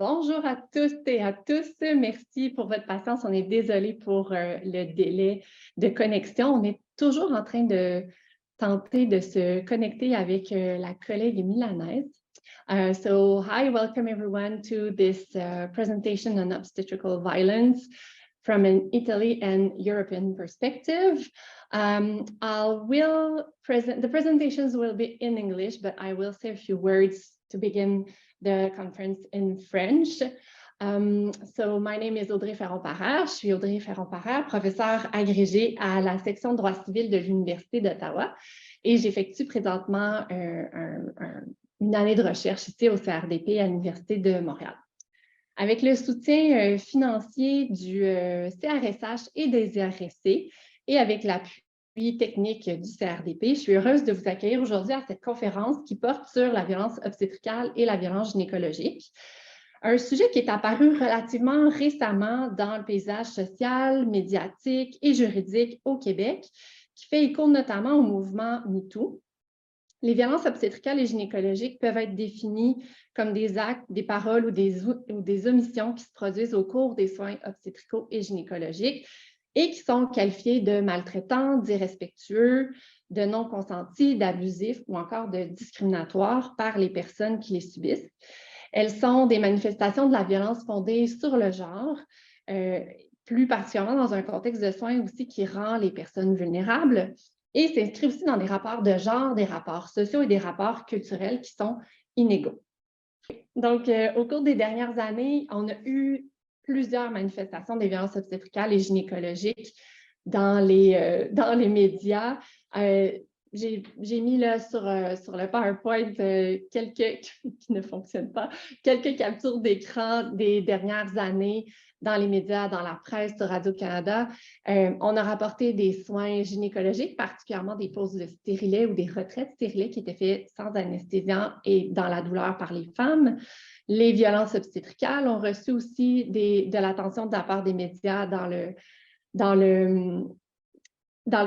Bonjour à tous et à tous. Merci pour votre patience. On est désolé pour le délai de connexion. On est toujours en train de tenter de se connecter avec la collègue milanaise. So, hi, welcome everyone to this presentation on obstetrical violence from an Italy and European perspective. The presentations will be in English, but I will say a few words to begin the conference in French. So my name is Audrey Ferron Parayre. Je suis Audrey Ferron Parayre, professeure agrégée à la section de droit civil de l'Université d'Ottawa. Et j'effectue présentement une année de recherche ici au CRDP à l'Université de Montréal. Avec le soutien financier du CRSH et des IRSC et avec l'appui technique du CRDP, je suis heureuse de vous accueillir aujourd'hui à cette conférence qui porte sur la violence obstétricale et la violence gynécologique. Un sujet qui est apparu relativement récemment dans le paysage social, médiatique et juridique au Québec, qui fait écho notamment au mouvement MeToo. Les violences obstétricales et gynécologiques peuvent être définies comme des actes, des paroles ou des omissions qui se produisent au cours des soins obstétricaux et gynécologiques et qui sont qualifiées de maltraitants, d'irrespectueux, de non consentis, d'abusifs ou encore de discriminatoires par les personnes qui les subissent. Elles sont des manifestations de la violence fondée sur le genre, plus particulièrement dans un contexte de soins aussi qui rend les personnes vulnérables, et s'inscrit aussi dans des rapports de genre, des rapports sociaux et des rapports culturels qui sont inégaux. Donc, au cours des dernières années, on a eu plusieurs manifestations des violences obstétricales et gynécologiques dans les médias. J'ai mis là sur le PowerPoint quelques qui ne fonctionnent pas, quelques captures d'écran des dernières années dans les médias, dans la presse, sur Radio-Canada. On a rapporté des soins gynécologiques, particulièrement des pauses de stérilet ou des retraites stérilets qui étaient faits sans anesthésiant et dans la douleur par les femmes. Les violences obstétricales ont reçu aussi de l'attention de la part des médias dans le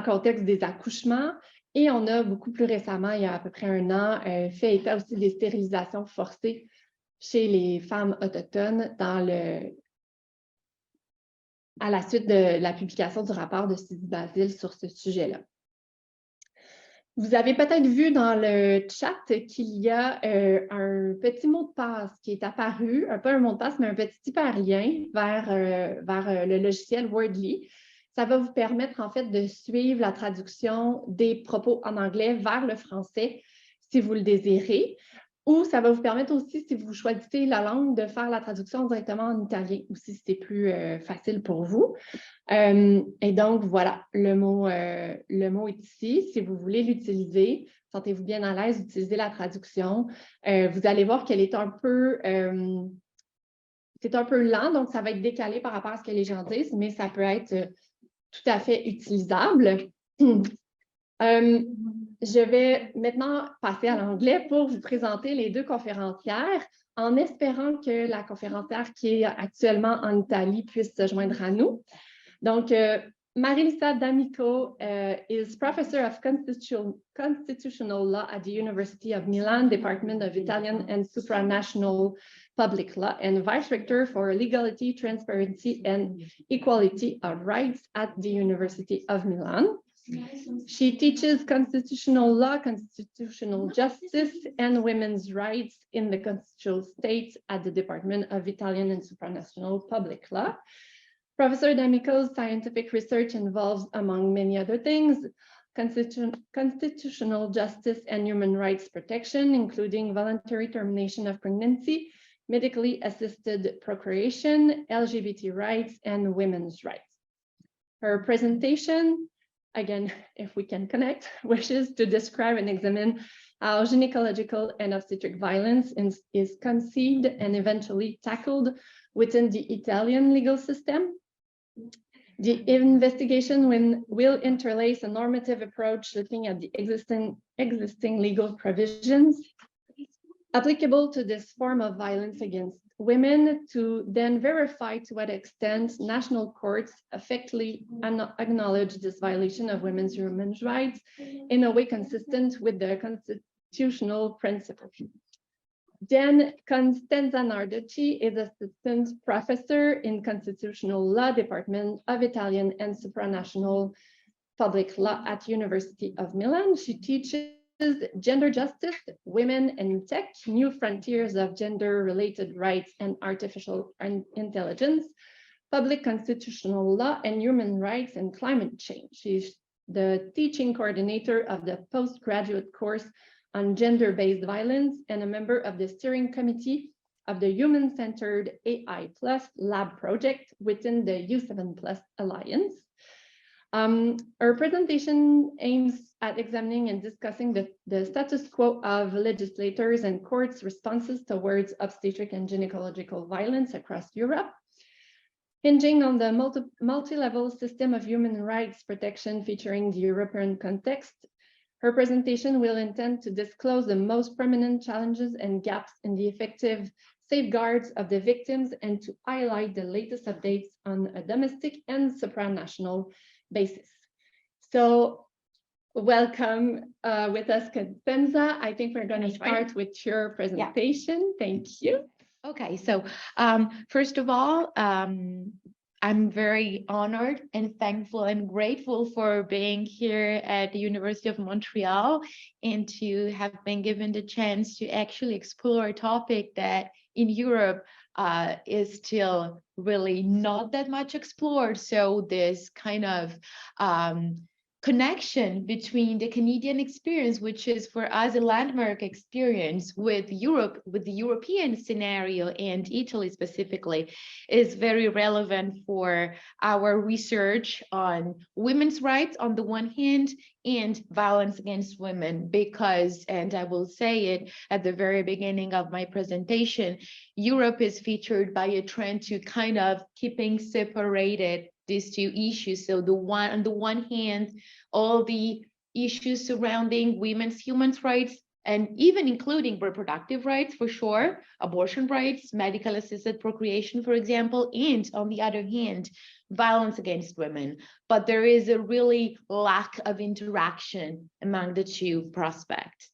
contexte des accouchements. Et on a beaucoup plus récemment, il y a à peu près un an, fait état aussi des stérilisations forcées chez les femmes autochtones à la suite de la publication du rapport de Sylvie Basile sur ce sujet-là. Vous avez peut-être vu dans le chat qu'il y a un petit mot de passe qui est apparu, pas un mot de passe, mais un petit hyperlien vers le logiciel Wordly. Ça va vous permettre en fait de suivre la traduction des propos en anglais vers le français si vous le désirez. Ou ça va vous permettre aussi, si vous choisissez la langue, de faire la traduction directement en italien, ou si c'est plus facile pour vous. Et donc, voilà, le mot est ici. Si vous voulez l'utiliser, sentez-vous bien à l'aise d'utiliser la traduction. Vous allez voir qu'elle est c'est un peu lent, donc ça va être décalé par rapport à ce que les gens disent, mais ça peut être tout à fait utilisable. Je vais maintenant passer à l'anglais pour vous présenter les deux conférencières, en espérant que la conférencière qui est actuellement en Italie puisse se joindre à nous. Donc, Marilisa D'Amico is Professor of Constitutional Law at the University of Milan, Department of Italian and Supranational Public Law, and Vice Rector for Legality, Transparency, and Equality of Rights at the University of Milan. She teaches constitutional law, constitutional justice, and women's rights in the constitutional states at the Department of Italian and Supranational Public Law. Professor D'Amico's scientific research involves, among many other things, constitutional justice and human rights protection, including voluntary termination of pregnancy, medically assisted procreation, LGBT rights, and women's rights. Her presentation, again, if we can connect, wishes to describe and examine how gynecological and obstetric violence is conceived and eventually tackled within the Italian legal system. The investigation will interlace a normative approach looking at the existing legal provisions applicable to this form of violence against women to then verify to what extent national courts effectively acknowledge this violation of women's human rights in a way consistent with the constitutional principle. Then Costanza Nardocci is assistant professor in constitutional law department of Italian and supranational public law at University of Milan. She teaches gender justice, women in tech, new frontiers of gender-related rights and artificial intelligence, public constitutional law and human rights and climate change. She's the teaching coordinator of the postgraduate course on gender-based violence and a member of the steering committee of the human-centered AI Plus lab project within the U7 Plus Alliance. Our presentation aims at examining and discussing the status quo of legislators and courts' responses towards obstetric and gynecological violence across Europe, hinging on the multi-level system of human rights protection featuring the European context. Her presentation will intend to disclose the most prominent challenges and gaps in the effective safeguards of the victims and to highlight the latest updates on a domestic and supranational basis. So welcome with us, Costanza. I think we're going to start with your presentation. Yeah. Thank you. Okay, so first of all, I'm very honored and thankful and grateful for being here at the University of Montreal and to have been given the chance to actually explore a topic that in Europe is still really not that much explored. So this kind of connection between the Canadian experience, which is for us a landmark experience with Europe, with the European scenario and Italy specifically, is very relevant for our research on women's rights on the one hand and violence against women, because, and I will say it at the very beginning of my presentation, Europe is featured by a trend to kind of keeping separated these two issues. So on the one hand, all the issues surrounding women's human rights, and even including reproductive rights for sure, abortion rights, medical assisted procreation, for example, and on the other hand, violence against women. But there is a really lack of interaction among the two prospects.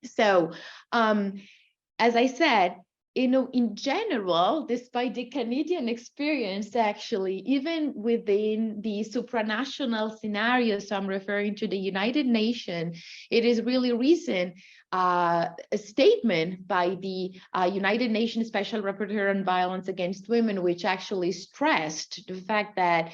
So as I said, in general, despite the Canadian experience, actually, even within the supranational scenarios, so I'm referring to the United Nations, it is really recent, a statement by the United Nations Special Rapporteur on Violence Against Women, which actually stressed the fact that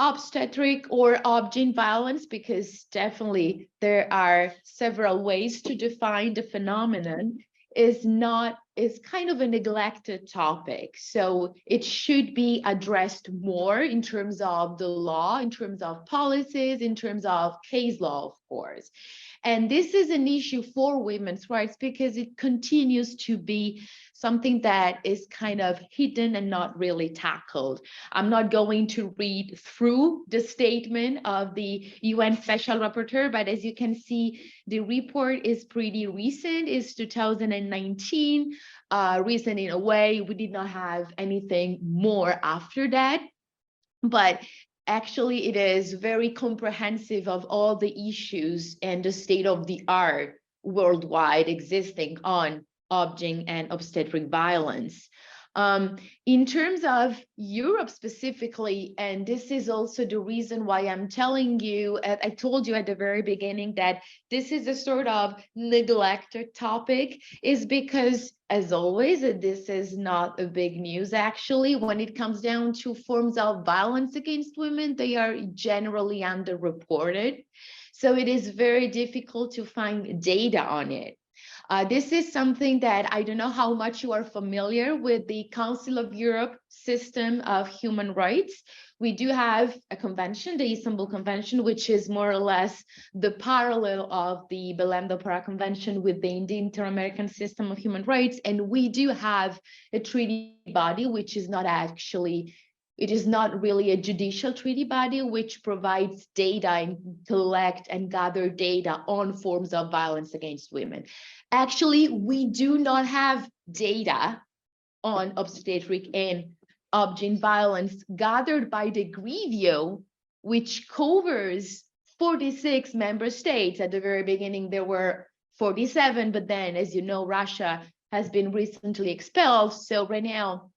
obstetric or obgyn violence, because definitely there are several ways to define the phenomenon, is kind of a neglected topic. So it should be addressed more in terms of the law, in terms of policies, in terms of case law, of course. And this is an issue for women's rights because it continues to be something that is kind of hidden and not really tackled. I'm not going to read through the statement of the UN Special Rapporteur, but as you can see, the report is pretty recent, it's 2019, recent in a way. We did not have anything more after that, but actually it is very comprehensive of all the issues and the state of the art worldwide existing on obgyn and obstetric violence. In terms of Europe specifically, and this is also the reason why I'm telling you, I told you at the very beginning that this is a sort of neglected topic, is because, as always, this is not a big news actually. When it comes down to forms of violence against women, they are generally underreported. So it is very difficult to find data on it. This is something that I don't know how much you are familiar with the Council of Europe system of human rights. We do have a convention, the Istanbul Convention, which is more or less the parallel of the Belém do Pará Convention within the Inter-American system of human rights. And we do have a treaty body, which is not actually, it is not really a judicial treaty body, which provides data and collect and gather data on forms of violence against women. Actually, we do not have data on obstetric and obgyn violence gathered by the Grevio, which covers 46 member states. At the very beginning, there were 47, but then, as you know, Russia has been recently expelled. So right now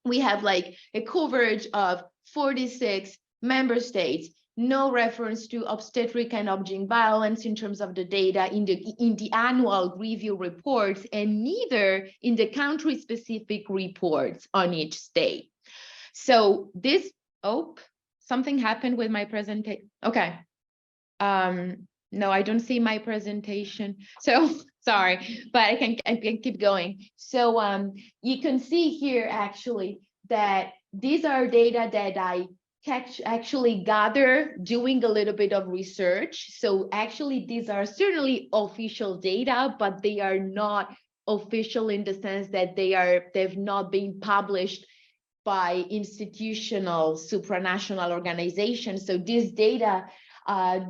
we have like a coverage of 46 member states, no reference to obstetric and obgyn violence in terms of the data in the annual review reports, and neither in the country-specific reports on each state. So this, something happened with my presentation. Okay. No, I don't see my presentation. So sorry, but I can keep going. So you can see here actually that these are data that I actually gather doing a little bit of research. So actually these are certainly official data, but they are not official in the sense that they've not been published by institutional supranational organizations. So these data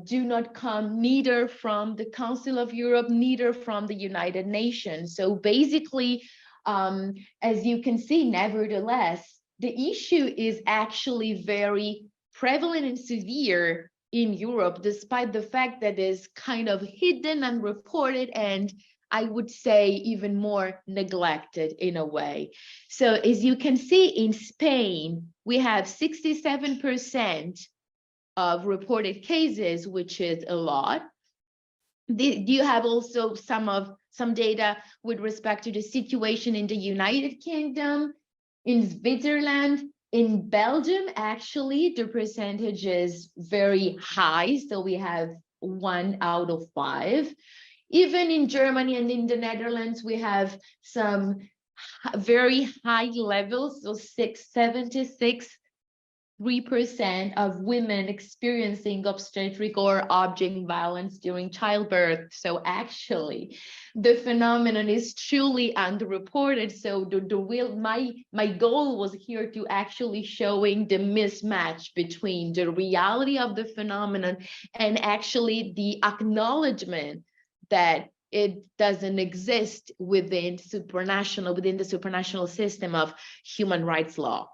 do not come neither from the Council of Europe, neither from the United Nations. So basically, as you can see, nevertheless, the issue is actually very prevalent and severe in Europe, despite the fact that it's kind of hidden and reported, and I would say even more neglected in a way. So as you can see, in Spain, we have 67% of reported cases, which is a lot. You have also some data with respect to the situation in the United Kingdom, in Switzerland, in Belgium. Actually, the percentage is very high. So we have 1 out of 5. Even in Germany and in the Netherlands, we have some very high levels, so 76% of women experiencing obstetric or obgyn violence during childbirth. So actually, the phenomenon is truly underreported. So my goal was here to actually showing the mismatch between the reality of the phenomenon and actually the acknowledgement that it doesn't exist within the supranational system of human rights law.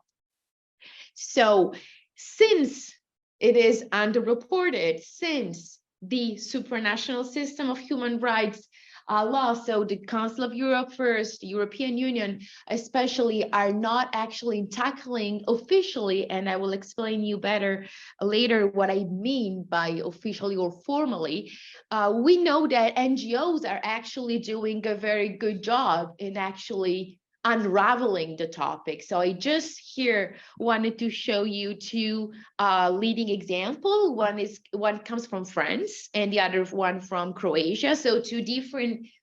So since it is underreported, since the supranational system of human rights law, so the Council of Europe first, the European Union especially, are not actually tackling officially, and I will explain you better later what I mean by officially or formally, we know that NGOs are actually doing a very good job in actually unraveling the topic. So I just here wanted to show you 2 leading examples. One comes from France and the other one from Croatia. So 2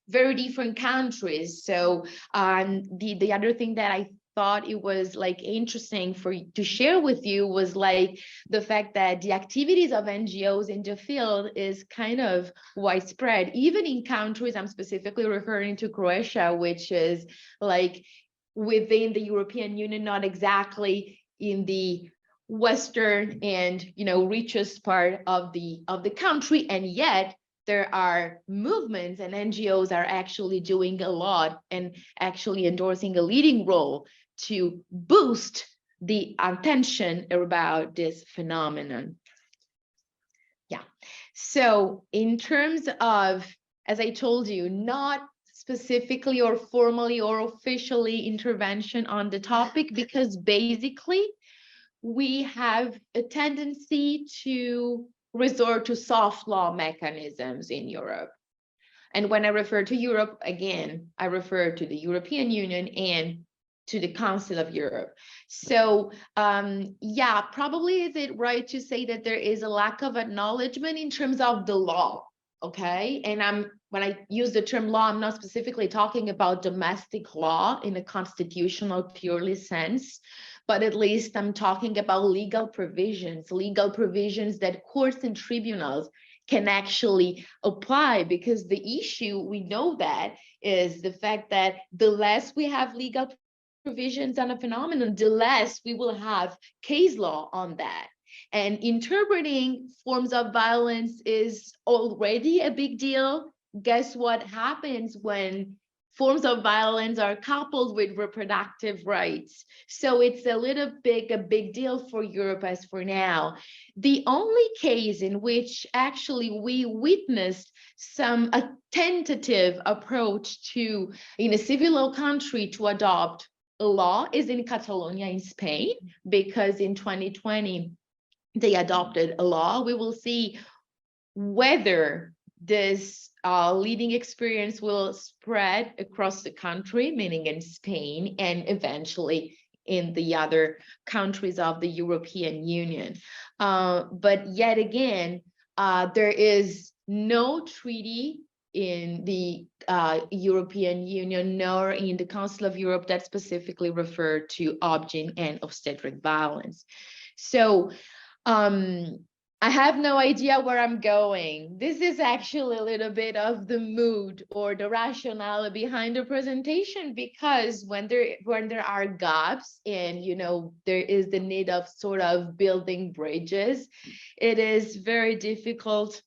very different countries. So the other thing that I thought it was like interesting to share with you was like the fact that the activities of NGOs in the field is kind of widespread, even in countries. I'm specifically referring to Croatia, which is like within the European Union, not exactly in the western and richest part of the country, and yet there are movements and NGOs are actually doing a lot and actually endorsing a leading role to boost the attention about this phenomenon. Yeah. So in terms of, as I told you, not specifically or formally or officially intervention on the topic, because basically we have a tendency to resort to soft law mechanisms in Europe. And when I refer to Europe, again, I refer to the European Union and to the Council of Europe. So yeah, probably is it right to say that there is a lack of acknowledgement in terms of the law, okay? And when I use the term law, I'm not specifically talking about domestic law in a constitutional purely sense, but at least I'm talking about legal provisions that courts and tribunals can actually apply, because the issue, we know that, is the fact that the less we have legal provisions on a phenomenon, the less we will have case law on that. And interpreting forms of violence is already a big deal. Guess what happens when forms of violence are coupled with reproductive rights. So it's a big deal for Europe as for now. The only case in which actually we witnessed a tentative approach to, in a civil law country, to adopt a law is in Catalonia in Spain, because in 2020, they adopted a law. We will see whether this leading experience will spread across the country, meaning in Spain, and eventually in the other countries of the European Union. But yet again, there is no treaty in the European Union nor in the Council of Europe that specifically refer to obgyn and obstetric violence. So I have no idea where I'm going. This is actually a little bit of the mood or the rationale behind the presentation, because when there are gaps and, you know, there is the need of sort of building bridges, it is very difficult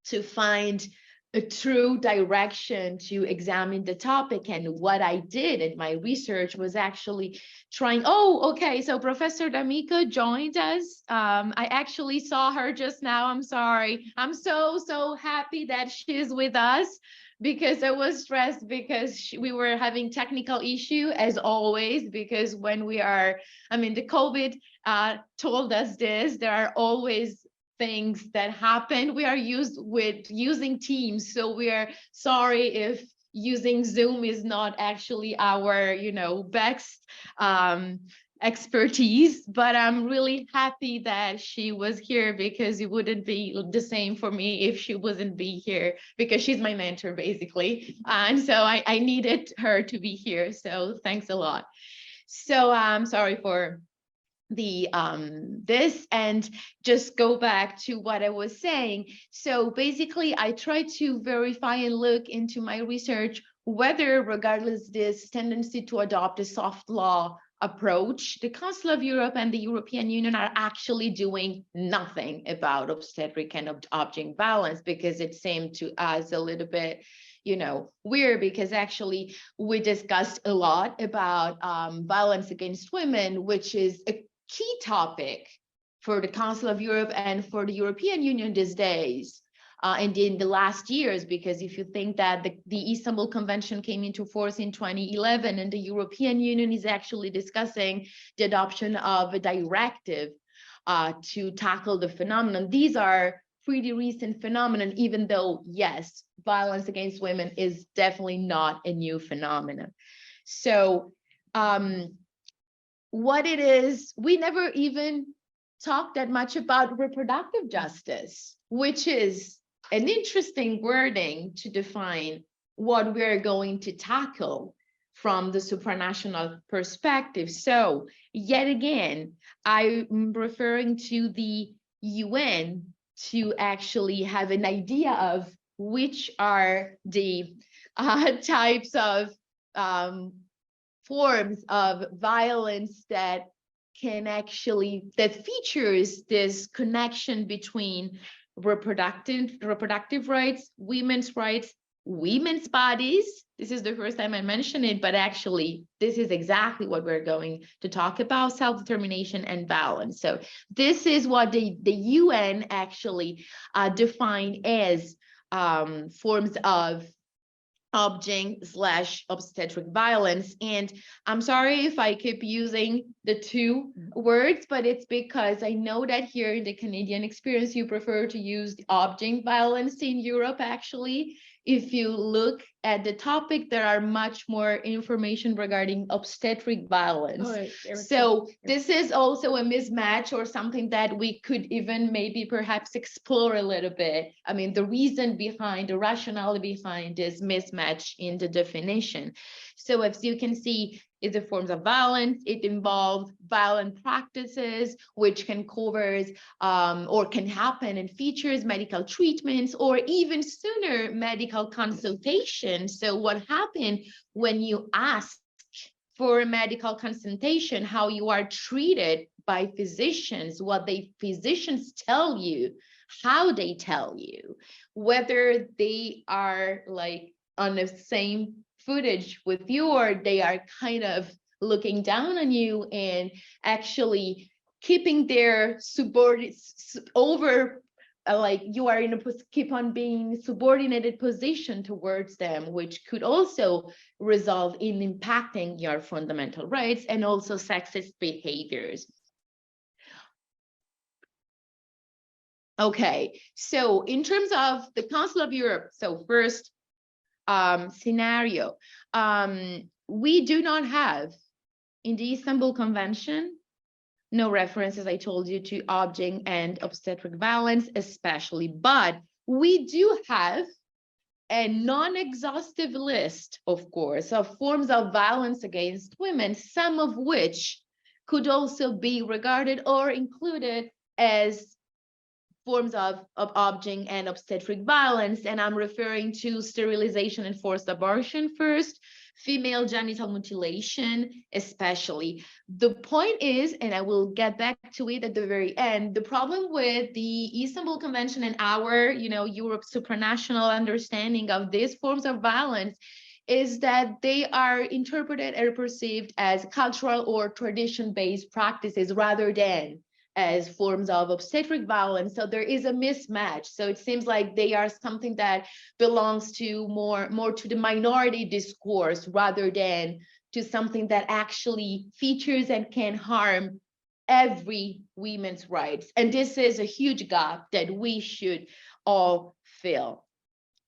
to find a true direction to examine the topic. And what I did in my research was actually trying, okay, so Professor D'Amico joined us. I actually saw her just now, I'm sorry. I'm so happy that she's with us, because I was stressed because we were having technical issue as always, because when we are, the COVID told us this, there are always things that happen. We are using Teams, so we are sorry if using Zoom is not actually our, best expertise, but I'm really happy that she was here, because it wouldn't be the same for me if she wasn't be here, because she's my mentor basically, and so I needed her to be here. So thanks a lot. So I'm sorry for the this, and just go back to what I was saying. So basically I tried to verify and look into my research whether, regardless this tendency to adopt a soft law approach, the Council of Europe and the European Union are actually doing nothing about obstetric and obgyn violence, because it seemed to us a little bit weird, because actually we discussed a lot about violence against women, which is a key topic for the Council of Europe and for the European Union these days, and in the last years, because if you think that the Istanbul Convention came into force in 2011, and the European Union is actually discussing the adoption of a directive to tackle the phenomenon. These are pretty recent phenomenon, even though, yes, violence against women is definitely not a new phenomenon. So what it is, we never even talked that much about reproductive justice, which is an interesting wording to define what we're going to tackle from the supranational perspective. So yet again, I'm referring to the UN to actually have an idea of which are the types of forms of violence that features this connection between reproductive rights, women's bodies. This is the first time I mention it, but actually this is exactly what we're going to talk about: self-determination and balance. So this is what the UN actually define as forms of obgyn/obstetric violence. And I'm sorry if I keep using the two words, but it's because I know that here in the Canadian experience, you prefer to use the obgyn violence. In Europe, actually, if you look at the topic, there are much more information regarding obstetric violence. So this is also a mismatch, or something that we could even maybe perhaps explore a little bit. The reason behind, the rationale behind this mismatch in the definition. So as you can see, it's a forms of violence. It involves violent practices, which can cover or can happen and features medical treatments, or even sooner medical consultation. So what happened when you ask for a medical consultation, how you are treated by physicians, what physicians tell you, how they tell you, whether they are like on the same footage with you, or they are kind of looking down on you and actually keeping their subordinates over, like you are in a keep on being subordinated position towards them, which could also result in impacting your fundamental rights and also sexist behaviors. Okay, so in terms of the Council of Europe, so first scenario, we do not have in the Istanbul Convention no reference, as I told you, to object and obstetric violence, especially, but we do have a non-exhaustive list, of course, of forms of violence against women, some of which could also be regarded or included as forms of object and obstetric violence. And I'm referring to sterilization and forced abortion first, female genital mutilation, especially. The point is, and I will get back to it at the very end, the problem with the Istanbul Convention and our, Europe's supranational understanding of these forms of violence is that they are interpreted and perceived as cultural or tradition-based practices rather than as forms of obstetric violence. So there is a mismatch. So it seems like they are something that belongs to more to the minority discourse rather than to something that actually features and can harm every women's rights. And this is a huge gap that we should all fill.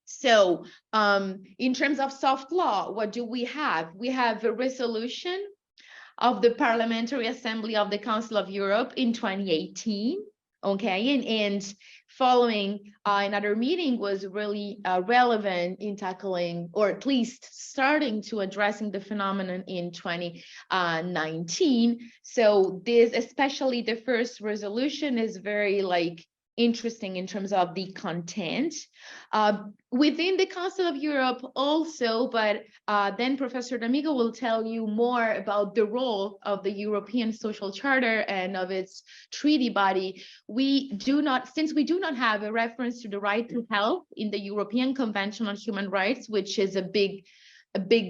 So in terms of soft law, what do we have? We have a resolution of the Parliamentary Assembly of the Council of Europe in 2018, okay, and following another meeting was really relevant in tackling, or at least starting to addressing the phenomenon in 2019. So this, especially the first resolution, is very interesting in terms of the content within the Council of Europe also, but then Professor D'Amico will tell you more about the role of the European Social Charter and of its treaty body. Since we do not have a reference to the right to health in the European Convention on Human Rights, which is a big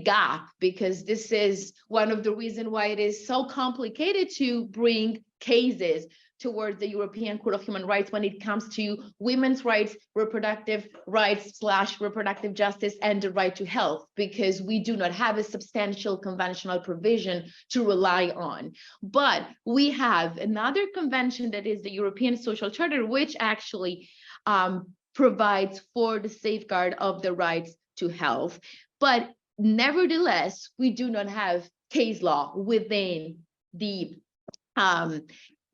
gap, because this is one of the reasons why it is so complicated to bring cases towards the European Court of Human Rights when it comes to women's rights, reproductive rights / reproductive justice, and the right to health, because we do not have a substantial conventional provision to rely on. But we have another convention that is the European Social Charter, which actually provides for the safeguard of the rights to health. But nevertheless, we do not have case law within the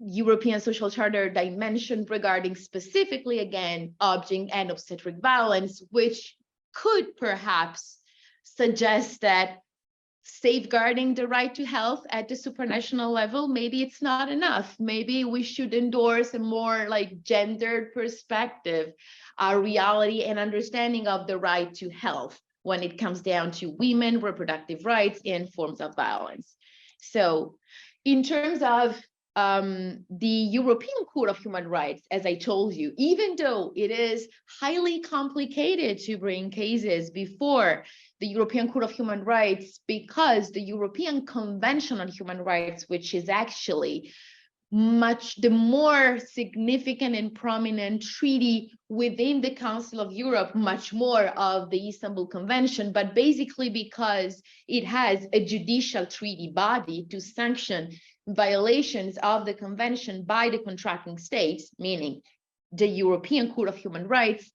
European Social Charter dimension regarding specifically, again, object and obstetric violence, which could perhaps suggest that safeguarding the right to health at the supranational level, maybe it's not enough. Maybe we should endorse a more gendered perspective, reality and understanding of the right to health when it comes down to women, reproductive rights, and forms of violence. So in terms of the European Court of Human Rights, as I told you, even though it is highly complicated to bring cases before the European Court of Human Rights, because the European Convention on Human Rights, which is actually much the more significant and prominent treaty within the Council of Europe, much more of the Istanbul Convention, but basically because it has a judicial treaty body to sanction violations of the convention by the contracting states, meaning the European Court of Human Rights,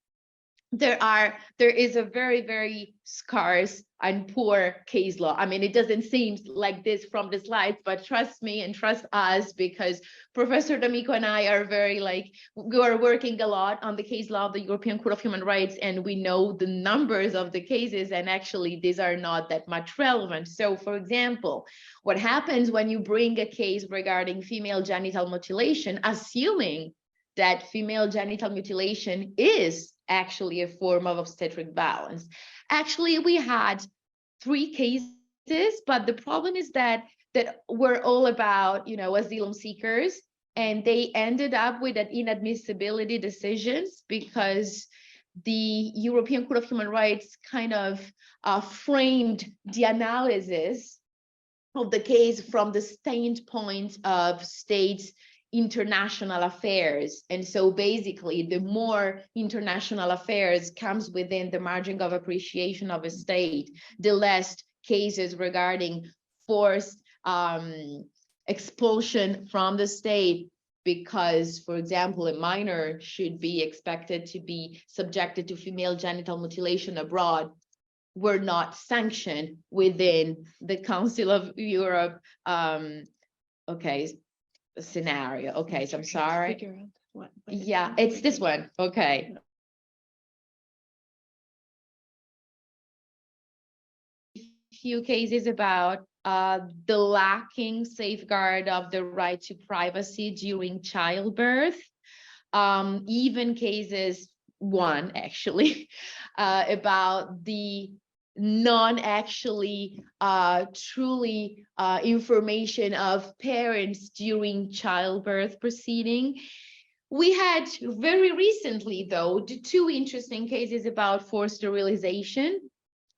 there is a very, very scarce and poor case law. I mean, it doesn't seem like this from the slides, but trust me and trust us, because Professor D'Amico and I are we are working a lot on the case law of the European Court of Human Rights, and we know the numbers of the cases, and actually these are not that much relevant. So for example, what happens when you bring a case regarding female genital mutilation, assuming that female genital mutilation is actually a form of obstetric violence. Actually, we had 3 cases, but the problem is that were all about, asylum seekers, and they ended up with an inadmissibility decisions because the European Court of Human Rights kind of framed the analysis of the case from the standpoint of states' international affairs. And so basically, the more international affairs comes within the margin of appreciation of a state, the less cases regarding forced expulsion from the state, because, for example, a minor should be expected to be subjected to female genital mutilation abroad, were not sanctioned within the Council of Europe scenario. Okay, so I'm sorry. Yeah, it's this one. Okay. Few cases about the lacking safeguard of the right to privacy during childbirth. Even cases, one actually, about the non-actually truly information of parents during childbirth proceeding. We had very recently, though, two interesting cases about forced sterilization.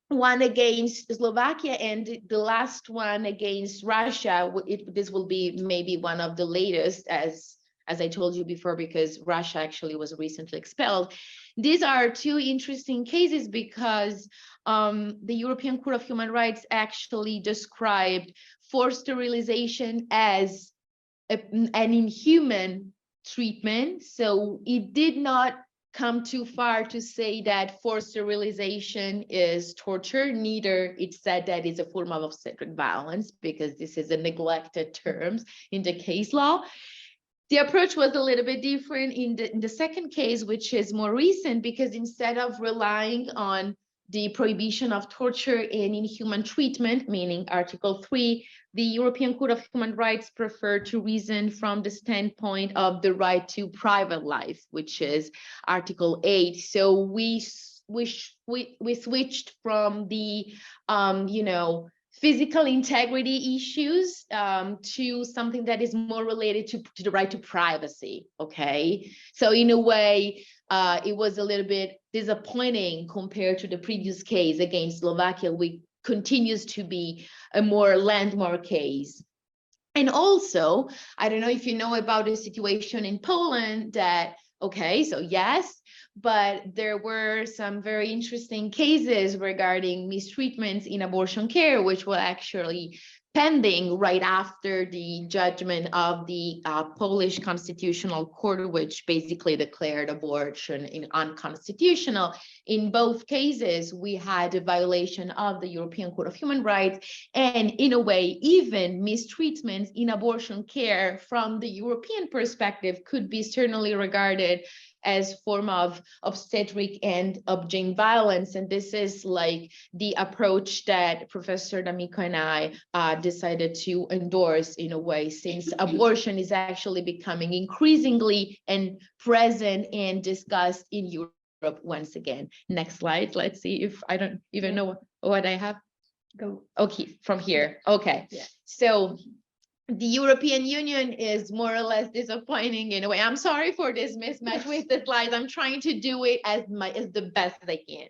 One against Slovakia and the last one against Russia. This will be maybe one of the latest, as I told you before, because Russia actually was recently expelled. These are two interesting cases because the European Court of Human Rights actually described forced sterilization as an inhuman treatment. So it did not come too far to say that forced sterilization is torture. Neither it said that it's a form of obstetric violence, because this is a neglected term in the case law. The approach was a little bit different in the second case, which is more recent, because instead of relying on the prohibition of torture and inhuman treatment, meaning Article 3, the European Court of Human Rights preferred to reason from the standpoint of the right to private life, which is Article 8. So we switched from the physical integrity issues to something that is more related to the right to privacy. Okay, so in a way, it was a little bit disappointing compared to the previous case against Slovakia, which continues to be a more landmark case. And also, I don't know if you know about the situation in Poland that, okay, so yes, but there were some very interesting cases regarding mistreatments in abortion care, which were actually pending right after the judgment of the Polish Constitutional Court, which basically declared abortion unconstitutional. In both cases, we had a violation of the European Court of Human Rights, and in a way, even mistreatments in abortion care from the European perspective could be certainly regarded as form of obstetric and obgyn violence. And this is like the approach that Professor D'Amico and I decided to endorse in a way, since abortion is actually becoming increasingly and present and discussed in Europe once again. Next slide. Let's see if I don't even know what I have. Go. Okay, from here. Okay. Yeah. So the European Union is more or less disappointing in a way. I'm sorry for this mismatch with the slides. I'm trying to do it as the best as I can.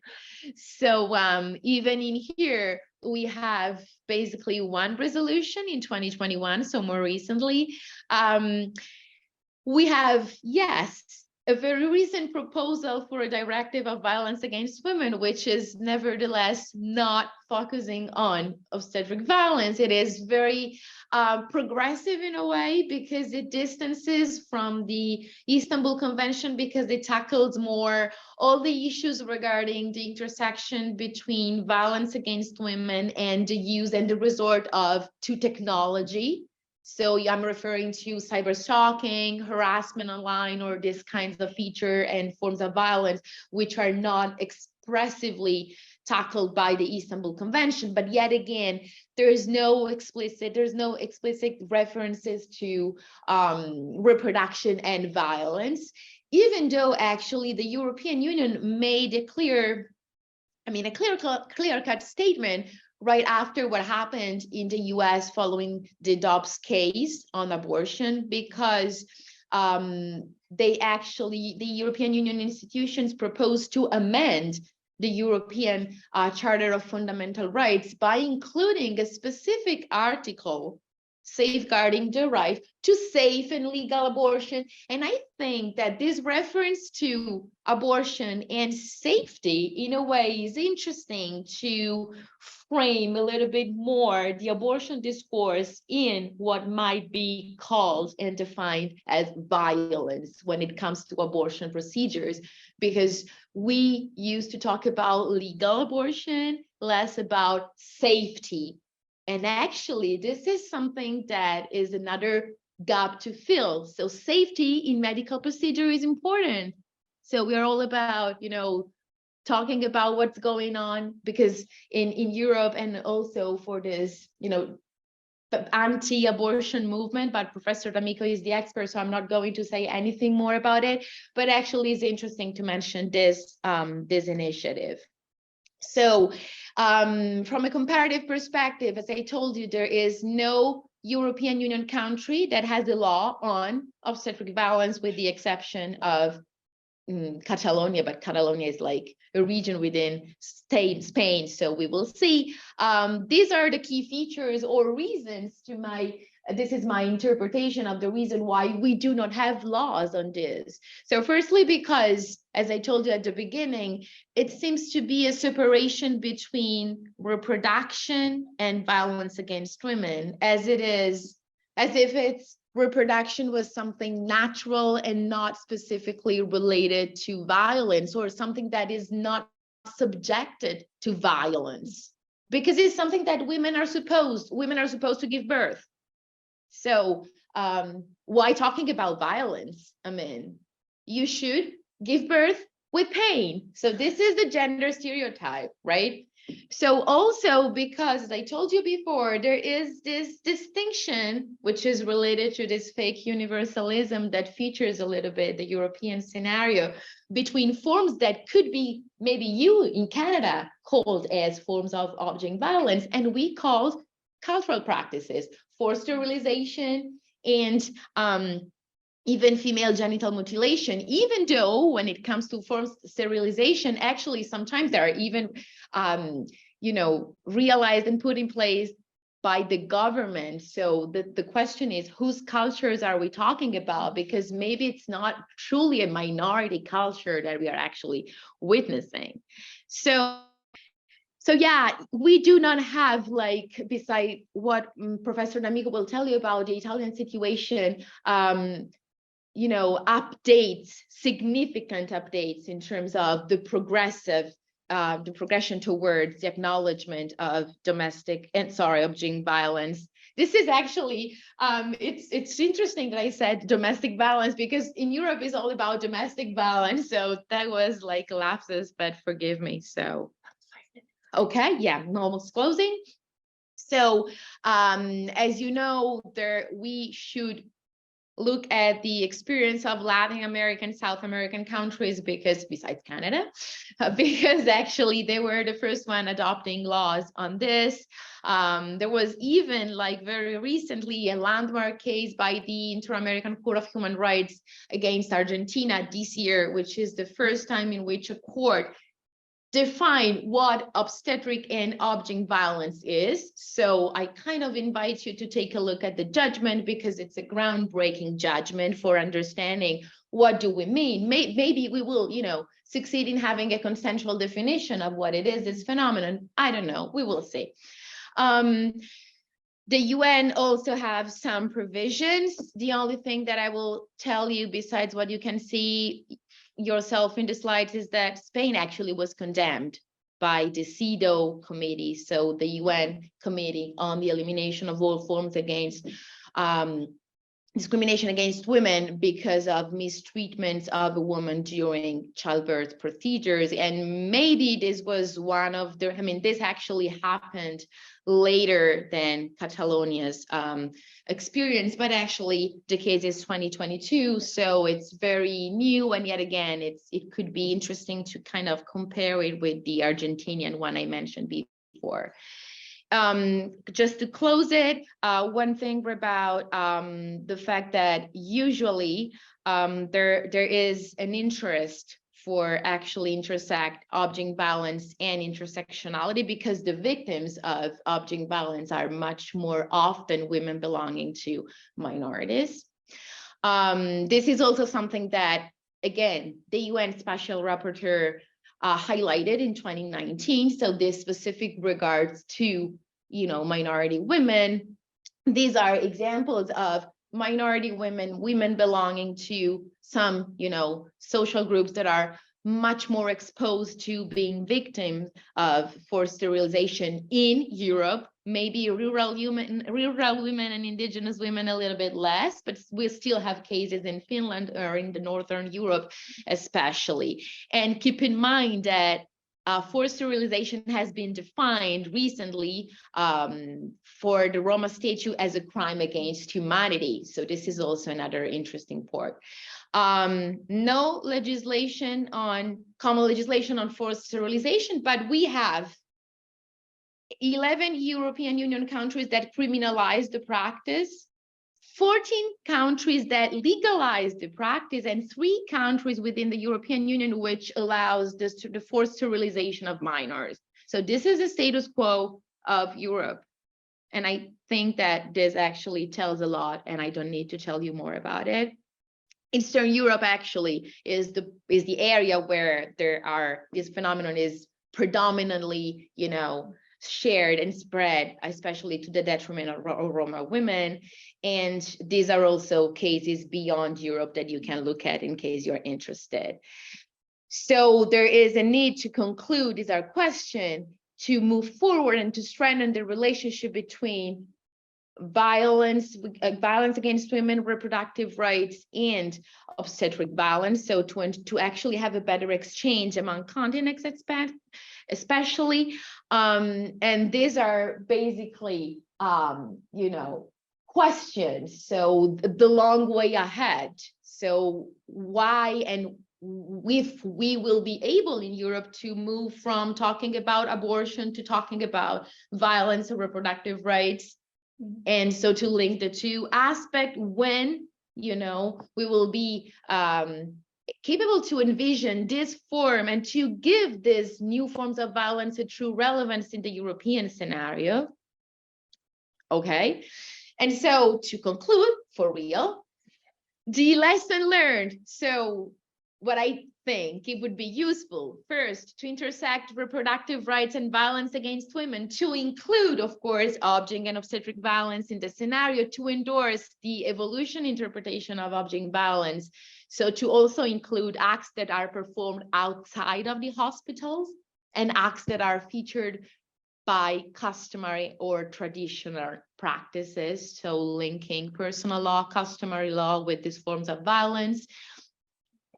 So even in here, we have basically one resolution in 2021. So more recently, we have, yes, a very recent proposal for a directive of violence against women, which is nevertheless not focusing on obstetric violence. It is very progressive in a way, because it distances from the Istanbul Convention, because it tackles more all the issues regarding the intersection between violence against women and the use and the resort to technology. So I'm referring to cyberstalking, harassment online, or these kinds of features and forms of violence, which are not expressively tackled by the Istanbul Convention. But yet again, there's no explicit references to reproduction and violence, even though actually the European Union made a clear-cut statement right after what happened in the US following the Dobbs case on abortion, because the European Union institutions proposed to amend the European Charter of Fundamental Rights by including a specific article safeguarding the right to safe and legal abortion. And I think that this reference to abortion and safety in a way is interesting to frame a little bit more the abortion discourse in what might be called and defined as violence when it comes to abortion procedures, because we used to talk about legal abortion, less about safety. And actually, this is something that is another gap to fill. So safety in medical procedure is important. So we're all about, talking about what's going on, because in Europe, and also for this, anti-abortion movement, but Professor D'Amico is the expert, so I'm not going to say anything more about it, but actually it's interesting to mention this, this initiative. So from a comparative perspective, as I told you, there is no European Union country that has a law on obstetric violence, with the exception of Catalonia, but Catalonia is like a region within Spain. So we will see. These are the key features or reasons to this is my interpretation of the reason why we do not have laws on this. So firstly, because, as I told you at the beginning, it seems to be a separation between reproduction and violence against women, as if reproduction was something natural and not specifically related to violence, or something that is not subjected to violence, because it's something that women are supposed to give birth. So why talking about violence? I mean, you should give birth with pain. So this is the gender stereotype, right? So also, because, as I told you before, there is this distinction, which is related to this fake universalism that features a little bit the European scenario, between forms that could be maybe you in Canada called as forms of object violence, and we called cultural practices, forced sterilization, and even female genital mutilation, even though when it comes to forced sterilization, actually sometimes they are even, realized and put in place by the government. So the question is, whose cultures are we talking about? Because maybe it's not truly a minority culture that we are actually witnessing. So yeah, we do not have, like, beside what Professor D'Amico will tell you about the Italian situation, significant updates in terms of the progression towards the acknowledgement of object violence. This is actually, it's interesting that I said domestic violence, because in Europe it's all about domestic violence. So that was like a lapsus, but forgive me. So, okay, yeah, almost closing. So as you know, we should look at the experience of Latin American, South American countries, because besides Canada, because actually they were the first one adopting laws on this. There was even, like, very recently a landmark case by the Inter-American Court of Human Rights against Argentina this year, which is the first time in which a court define what obstetric and object violence is. So I kind of invite you to take a look at the judgment, because it's a groundbreaking judgment for understanding what do we mean. Maybe we will, succeed in having a consensual definition of what it is, this phenomenon. I don't know, we will see. The UN also have some provisions. The only thing that I will tell you, besides what you can see yourself in the slides, is that Spain actually was condemned by the CEDAW committee, so the UN committee on the elimination of all forms against discrimination against women, because of mistreatment of a woman during childbirth procedures. And maybe this was one of the, this actually happened later than Catalonia's experience, but actually the case is 2022, so it's very new. And yet again, it could be interesting to kind of compare it with the Argentinian one I mentioned before. Just to close it, one thing about the fact that usually there is an interest for actually intersect object balance and intersectionality, because the victims of object balance are much more often women belonging to minorities. This is also something that, again, the UN Special Rapporteur highlighted in 2019. So this specific regards to, minority women. These are examples of minority women, women belonging to some, social groups that are much more exposed to being victims of forced sterilization in Europe. Maybe rural women and indigenous women a little bit less, but we still have cases in Finland or in the Northern Europe, especially. And keep in mind that forced sterilization has been defined recently for the Roma Statute as a crime against humanity. So this is also another interesting part. No common legislation on forced sterilization, but we have 11 European Union countries that criminalize the practice, 14 countries that legalize the practice, and 3 countries within the European Union which allows the forced sterilization of minors. So this is the status quo of Europe. And I think that this actually tells a lot, and I don't need to tell you more about it. Eastern Europe actually is the area where this phenomenon is predominantly, shared and spread, especially to the detriment of Roma women. And these are also cases beyond Europe that you can look at in case you're interested. So there is a need to conclude, is our question, to move forward and to strengthen the relationship between violence against women, reproductive rights, and obstetric violence. So to actually have a better exchange among continents, especially. And these are basically, questions. So the long way ahead. So why and if we will be able in Europe to move from talking about abortion to talking about violence and reproductive rights. And so to link the two aspects, when, we will be capable to envision this form and to give these new forms of violence a true relevance in the European scenario. Okay. And so to conclude, for real, the lesson learned. So what I think it would be useful, first, to intersect reproductive rights and violence against women, to include, of course, object and obstetric violence in the scenario, to endorse the evolution interpretation of object violence. So to also include acts that are performed outside of the hospitals and acts that are featured by customary or traditional practices. So linking personal law, customary law with these forms of violence.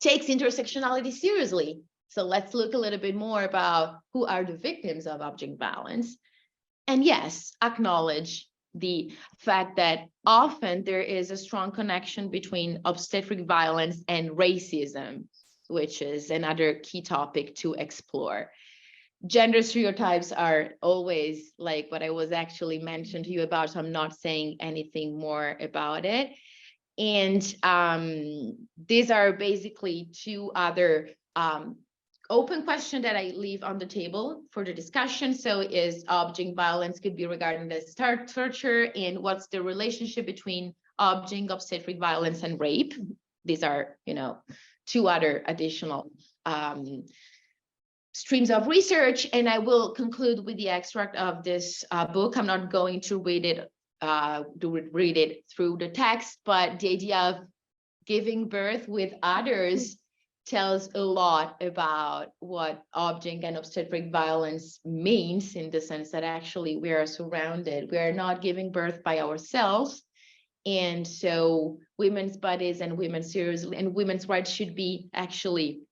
Takes intersectionality seriously. So let's look a little bit more about who are the victims of object violence. And yes, acknowledge the fact that often there is a strong connection between obstetric violence and racism, which is another key topic to explore. Gender stereotypes are always like what I was actually mentioned to you about, so I'm not saying anything more about it. And these are basically 2 other open questions that I leave on the table for the discussion. So is object violence could be regarded as torture, and what's the relationship between object, obstetric violence, and rape? These are, 2 other additional streams of research. And I will conclude with the extract of this book. I'm not going to read it through the text, but the idea of giving birth with others tells a lot about what object and obstetric violence means, in the sense that actually we are surrounded. We are not giving birth by ourselves. And so women's bodies and women's rights should be actually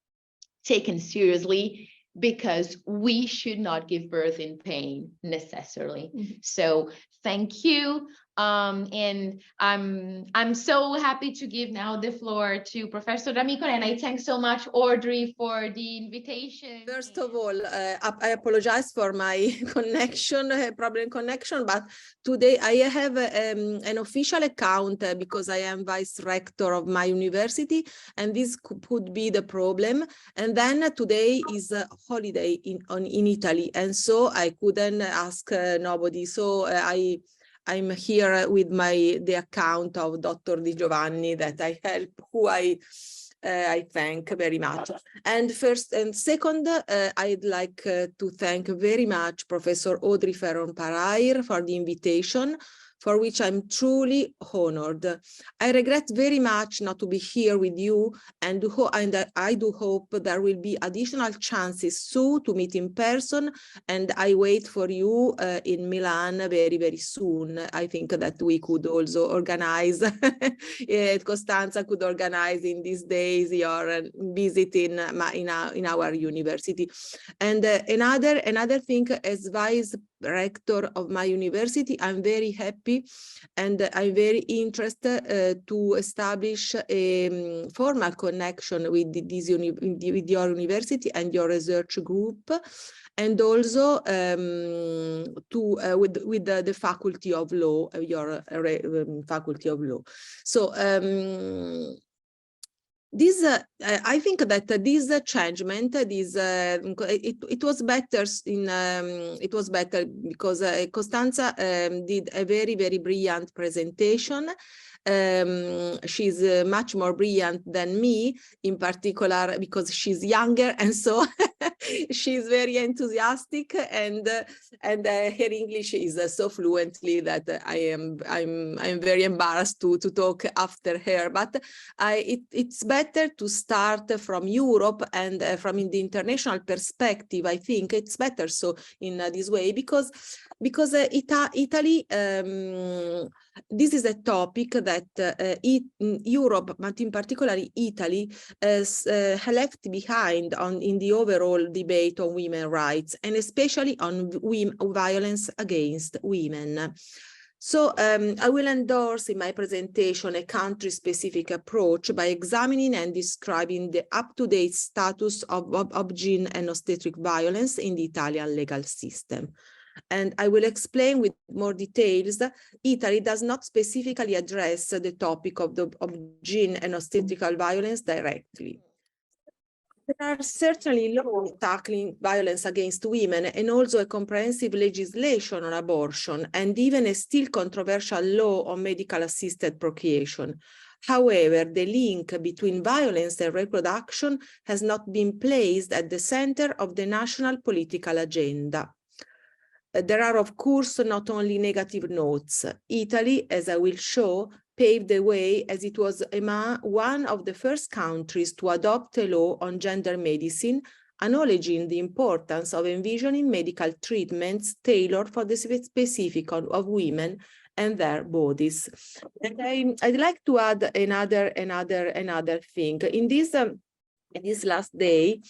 taken seriously, because we should not give birth in pain necessarily. So thank you. And I'm so happy to give now the floor to Professor D'Amico, and I thank so much Audrey for the invitation. First of all, I apologize for my connection, problem connection, but today I have an official account because I am vice rector of my university, and this could be the problem. And then today is a holiday in Italy, and so I couldn't ask nobody. So I'm here with the account of Dr. Di Giovanni that I help, who I thank very much. And first and second, I'd like to thank very much Professor Audrey Ferron Parayre for the invitation, for which I'm truly honored. I regret very much not to be here with you, and I do hope there will be additional chances soon to meet in person, and I wait for you in Milan very, very soon. I think that we could also organize, Costanza could organize in these days your visit in our university. And another thing, as vice rector of my university, I'm very happy and I'm very interested to establish a formal connection with with your university and your research group, and also with the faculty of law, your faculty of law. So I think that this changement, it was better because Costanza did a very, very brilliant presentation. She's much more brilliant than me, in particular because she's younger, and so she's very enthusiastic, and her English is so fluently that I'm very embarrassed to talk after her. But it's better to start from Europe and from the international perspective. I think it's better so in this way because Italy. This is a topic that Europe, but in particular Italy, left behind in the overall debate on women's rights, and especially on violence against women. So I will endorse in my presentation a country-specific approach by examining and describing the up-to-date status of obgyn and obstetric violence in the Italian legal system. And I will explain with more details that Italy does not specifically address the topic of the obgyn and obstetrical violence directly. There are certainly laws tackling violence against women, and also a comprehensive legislation on abortion, and even a still controversial law on medical assisted procreation. However, the link between violence and reproduction has not been placed at the center of the national political agenda. There are, of course, not only negative notes. Italy, as I will show, paved the way as it was one of the first countries to adopt a law on gender medicine, acknowledging the importance of envisioning medical treatments tailored for the specific of women and their bodies. And I'd like to add another thing. In this last day,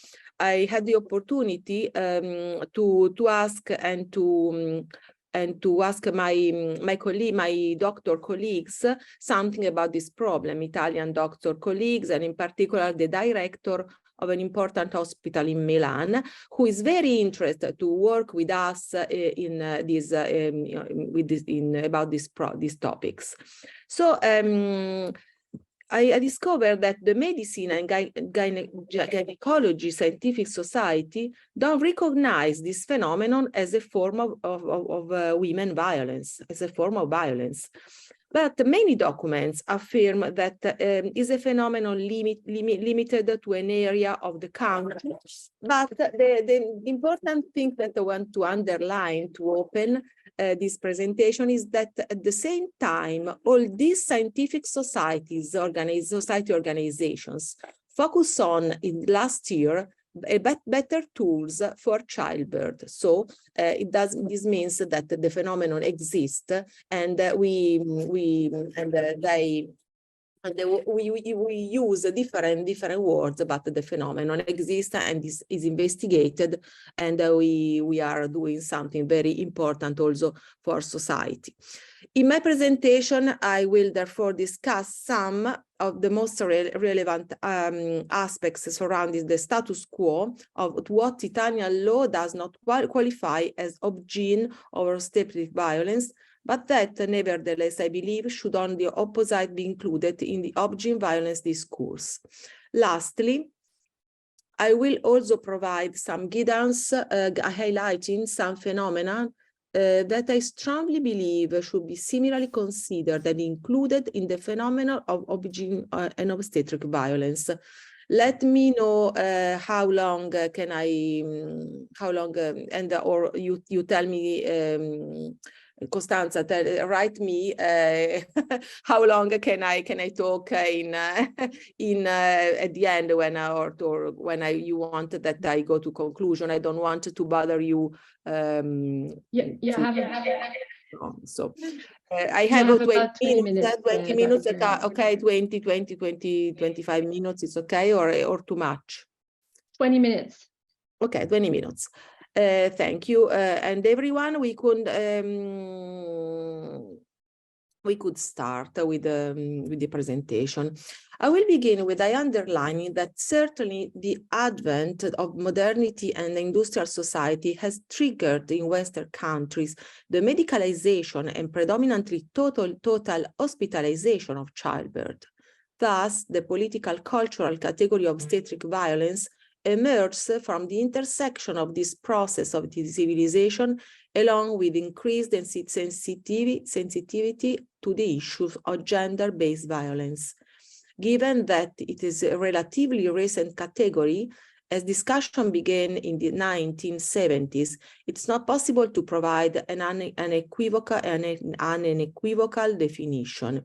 I had the opportunity to ask and to ask my doctor colleagues something about this problem, Italian doctor colleagues, and in particular the director of an important hospital in Milan, who is very interested to work with us about these topics. So I discovered that the Medicine and Gynecology Scientific Society don't recognize this phenomenon as a form of women violence, as a form of violence. But many documents affirm that is a phenomenon limited to an area of the country. But the important thing that I want to underline to open this presentation is that at the same time, all these scientific society organizations focus on, in last year, better tools for childbirth. So this means that the phenomenon exists, and they And we use different words, but the phenomenon exists and is investigated, and we are doing something very important also for society. In my presentation, I will therefore discuss some of the most relevant aspects surrounding the status quo of what Italian law does not qualify as obgyn or obstetric violence, but that nevertheless, I believe, should on the opposite be included in the obgyn violence discourse. Lastly, I will also provide some guidance highlighting some phenomena that I strongly believe should be similarly considered and included in the phenomenon of obgyn and obstetric violence. Let me know how long can I, or you tell me, Costanza, write me how long can I talk in at the end when you want that I go to conclusion. I don't want to bother you. So I have 20 minutes. 20 minutes. Okay, 25 minutes. It's okay, or too much? 20 minutes. Okay, 20 minutes. Thank you, and everyone. We could start with the presentation. I will begin with underlining that certainly the advent of modernity and industrial society has triggered in Western countries the medicalization and predominantly total hospitalization of childbirth. Thus, the political cultural category of obstetric violence emerges from the intersection of this process of civilization along with increased sensitivity to the issues of gender-based violence. Given that it is a relatively recent category, as discussion began in the 1970s, it's not possible to provide an unequivocal definition.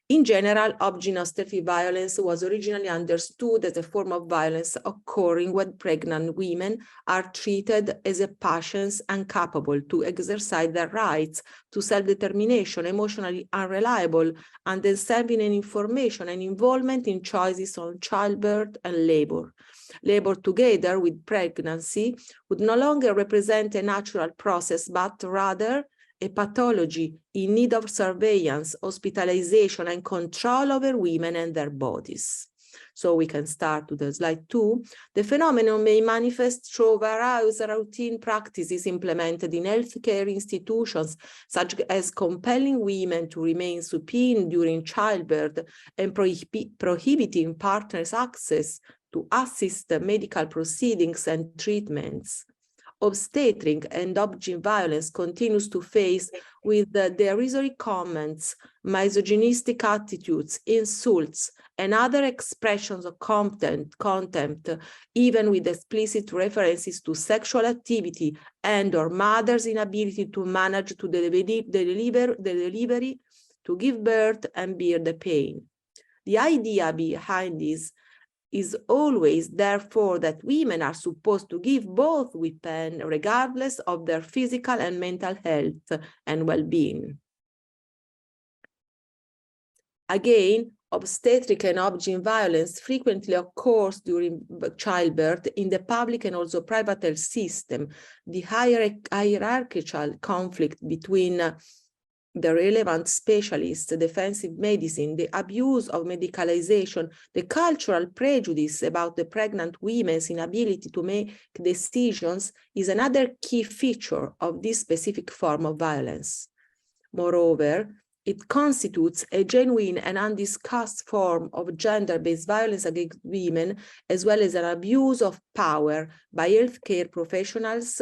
In general, obgyn obstetric violence was originally understood as a form of violence occurring when pregnant women are treated as patients incapable to exercise their rights to self-determination, emotionally unreliable, and undeserving in information and involvement in choices on childbirth and labor. Labor together with pregnancy would no longer represent a natural process, but rather a pathology in need of surveillance, hospitalization, and control over women and their bodies. So we can start with the slide 2. The phenomenon may manifest through various routine practices implemented in healthcare institutions, such as compelling women to remain supine during childbirth and prohibiting partners' access to assist medical proceedings and treatments. Obstetric and obgyn violence continues to face with derisory comments, misogynistic attitudes, insults, and other expressions of contempt, even with explicit references to sexual activity and or mother's inability to manage to the delivery, to give birth and bear the pain. The idea behind this is always, therefore, that women are supposed to give both with pain, regardless of their physical and mental health and well-being. Again, obstetric and obgyn violence frequently occurs during childbirth in the public and also private health system. The hierarchical conflict between the relevant specialists, defensive medicine, the abuse of medicalization, the cultural prejudice about the pregnant women's inability to make decisions is another key feature of this specific form of violence. Moreover, it constitutes a genuine and undiscussed form of gender-based violence against women, as well as an abuse of power by healthcare professionals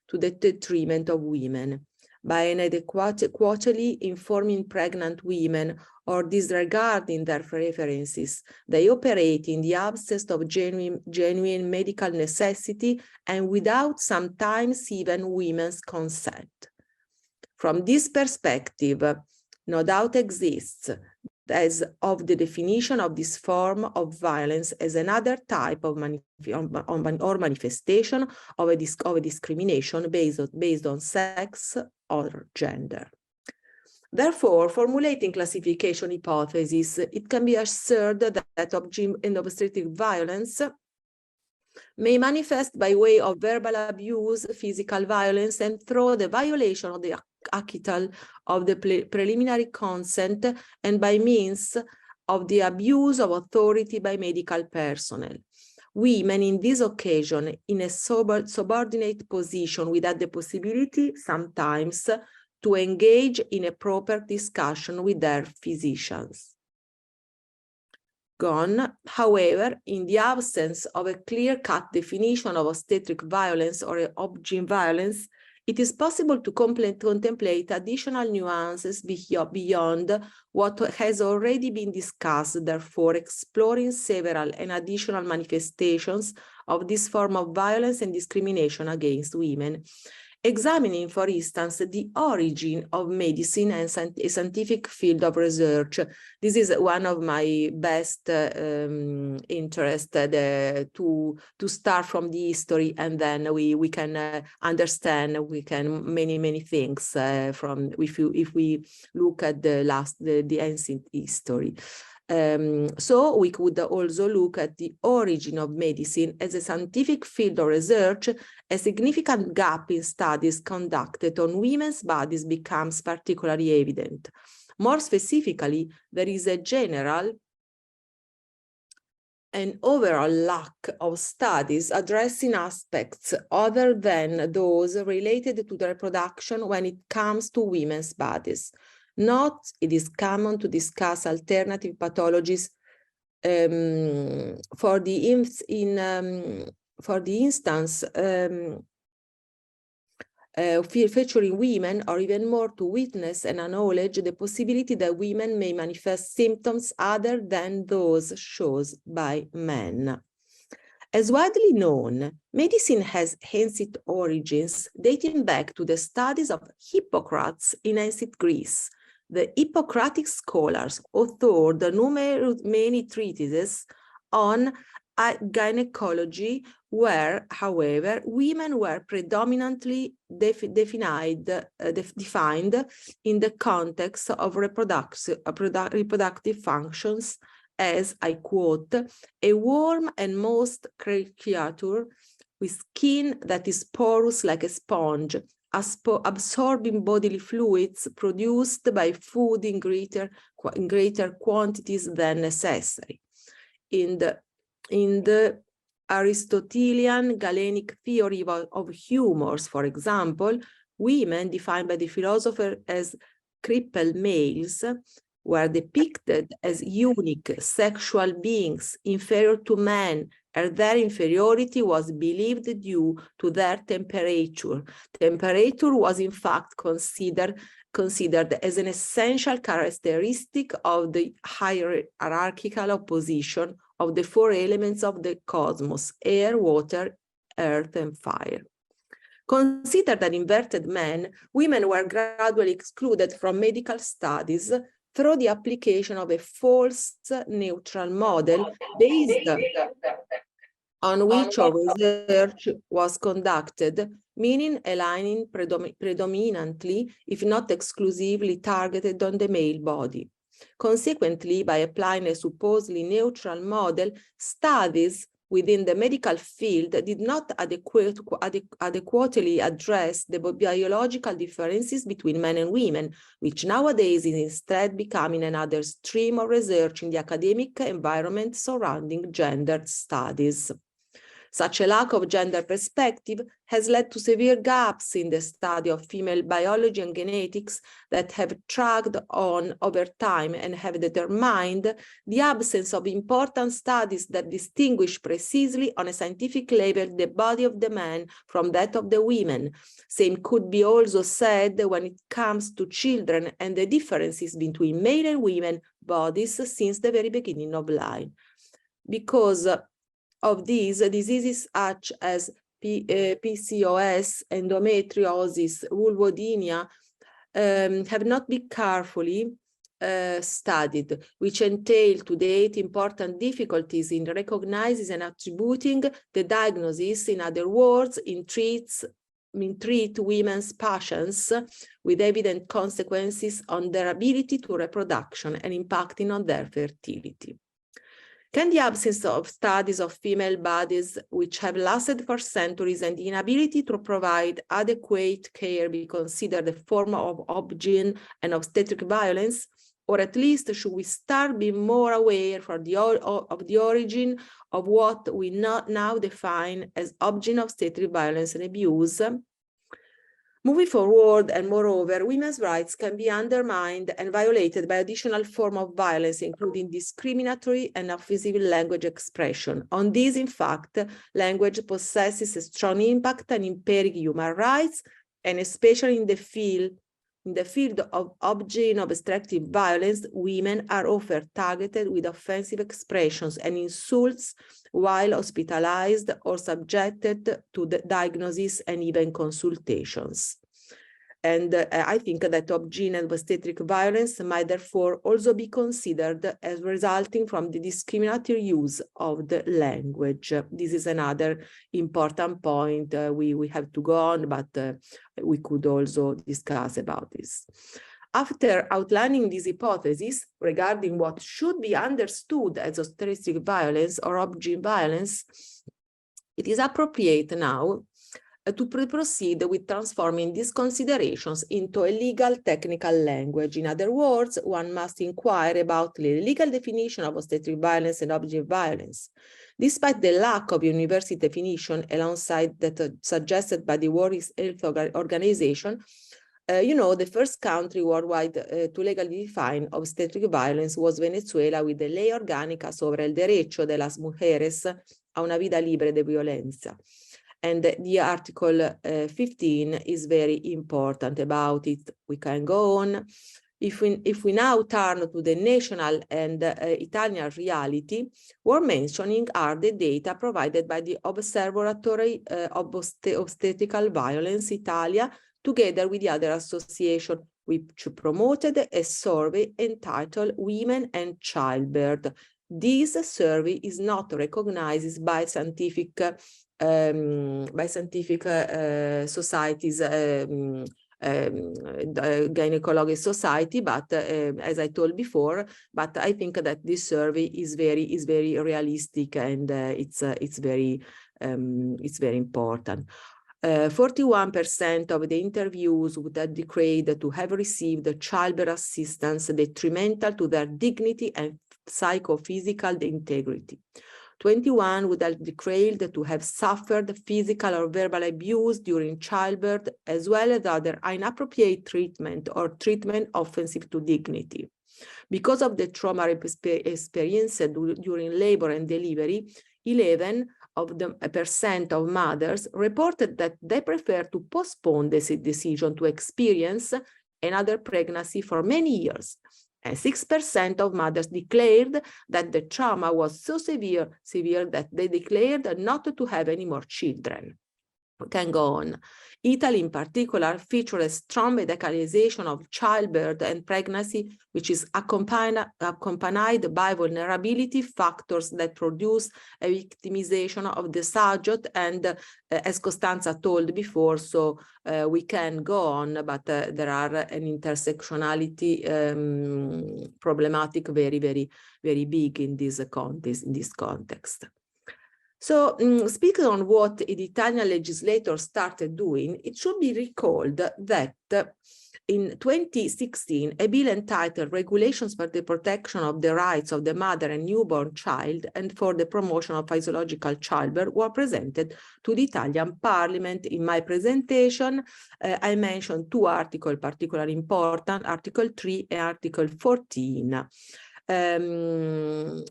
to the detriment of women. By inadequately informing pregnant women or disregarding their preferences, they operate in the absence of genuine medical necessity and without sometimes even women's consent. From this perspective, no doubt exists as of the definition of this form of violence as another type of manifestation of a discrimination based on sex or gender. Therefore, formulating classification hypotheses, it can be asserted that obgyn and obstetric violence may manifest by way of verbal abuse, physical violence, and through the violation of the acquittal of the preliminary consent and by means of the abuse of authority by medical personnel. Women in this occasion in a subordinate position without the possibility sometimes to engage in a proper discussion with their physicians. Gone, however, in the absence of a clear-cut definition of obstetric violence or obgyn violence, it is possible to contemplate additional nuances beyond what has already been discussed, therefore exploring several and additional manifestations of this form of violence and discrimination against women. Examining, for instance, the origin of medicine and a scientific field of research. This is one of my best interests, to start from the history, and then we can understand many things from if we look at the ancient history. So we could also look at the origin of medicine as a scientific field of research. A significant gap in studies conducted on women's bodies becomes particularly evident. More specifically, there is a general and overall lack of studies addressing aspects other than those related to the reproduction when it comes to women's bodies. Note, it is common to discuss alternative pathologies for the instance featuring women, or even more to witness and acknowledge the possibility that women may manifest symptoms other than those shown by men. As widely known, medicine has ancient origins dating back to the studies of Hippocrates in ancient Greece. The Hippocratic scholars authored many treatises on gynecology, where, however, women were predominantly defined in the context of reproductive functions as, I quote, a warm and moist creature with skin that is porous like a sponge, absorbing bodily fluids produced by food in greater quantities than necessary. In the Aristotelian Galenic theory of humors, for example, women defined by the philosopher as crippled males were depicted as unique sexual beings inferior to men, and their inferiority was believed due to their temperature. Temperature was in fact considered as an essential characteristic of the hierarchical opposition of the four elements of the cosmos: air, water, earth, and fire. Considered an inverted man, women were gradually excluded from medical studies through the application of a false neutral model based on which our research was conducted, meaning aligning predominantly, if not exclusively, targeted on the male body. Consequently, by applying a supposedly neutral model, studies within the medical field did not adequately address the biological differences between men and women, which nowadays is instead becoming another stream of research in the academic environment surrounding gender studies. Such a lack of gender perspective has led to severe gaps in the study of female biology and genetics that have dragged on over time and have determined the absence of important studies that distinguish precisely on a scientific level the body of the man from that of the women. Same could be also said when it comes to children and the differences between male and women bodies since the very beginning of life. Because of these diseases such as PCOS, endometriosis, vulvodynia have not been carefully studied, which entail to date important difficulties in recognizing and attributing the diagnosis, in other words, in treats treat women's patients with evident consequences on their ability to reproduction and impacting on their fertility. Can the absence of studies of female bodies which have lasted for centuries and the inability to provide adequate care be considered a form of obgyn and obstetric violence? Or at least should we start being more aware of the origin of what we now define as obgyn obstetric violence and abuse? Moving forward, and moreover, women's rights can be undermined and violated by additional forms of violence, including discriminatory and offensive language expression. On this, in fact, language possesses a strong impact on impairing human rights, and especially in the field of obgyn obstetric violence, women are often targeted with offensive expressions and insults while hospitalized or subjected to the diagnosis and even consultations. And I think that obgyn and obstetric violence might therefore also be considered as resulting from the discriminatory use of the language. This is another important point. We have to go on, but we could also discuss about this. After outlining this hypothesis regarding what should be understood as obstetric violence or obgyn violence, it is appropriate now to proceed with transforming these considerations into a legal technical language. In other words, one must inquire about the legal definition of obstetric violence and obgyn violence. Despite the lack of universal definition alongside that suggested by the World Health Organization, the first country worldwide to legally define obstetric violence was Venezuela with the Ley Orgánica sobre el Derecho de las Mujeres a una Vida Libre de Violencia. And the Article 15 is very important about it. We can go on. If we now turn to the national and Italian reality, worth mentioning are the data provided by the Observatory of Obstetrical Violence Italia, together with the other association, which promoted a survey entitled Women and Childbirth. This survey is not recognized by scientific societies, gynecologic society, but as I told before, but I think that this survey is very realistic, and it's very important. 41% of the interviews would have declared to have received childbirth assistance detrimental to their dignity and psychophysical integrity. 21 would have declared to have suffered physical or verbal abuse during childbirth, as well as other inappropriate treatment or treatment offensive to dignity. Because of the trauma experienced during labor and delivery, 11% of mothers reported that they prefer to postpone this decision to experience another pregnancy for many years. And 6% of mothers declared that the trauma was so severe that they declared not to have any more children. We can go on. Italy, in particular, featured a strong medicalization of childbirth and pregnancy, which is accompanied by vulnerability factors that produce a victimization of the subject. And as Costanza told before, so we can go on, but there are an intersectionality problematic very big in this context. So speaking on what the Italian legislator started doing, it should be recalled that in 2016, a bill entitled Regulations for the Protection of the Rights of the Mother and Newborn Child and for the Promotion of Physiological Childbirth were presented to the Italian Parliament. In my presentation, I mentioned two articles particularly important, Article 3 and Article 14. In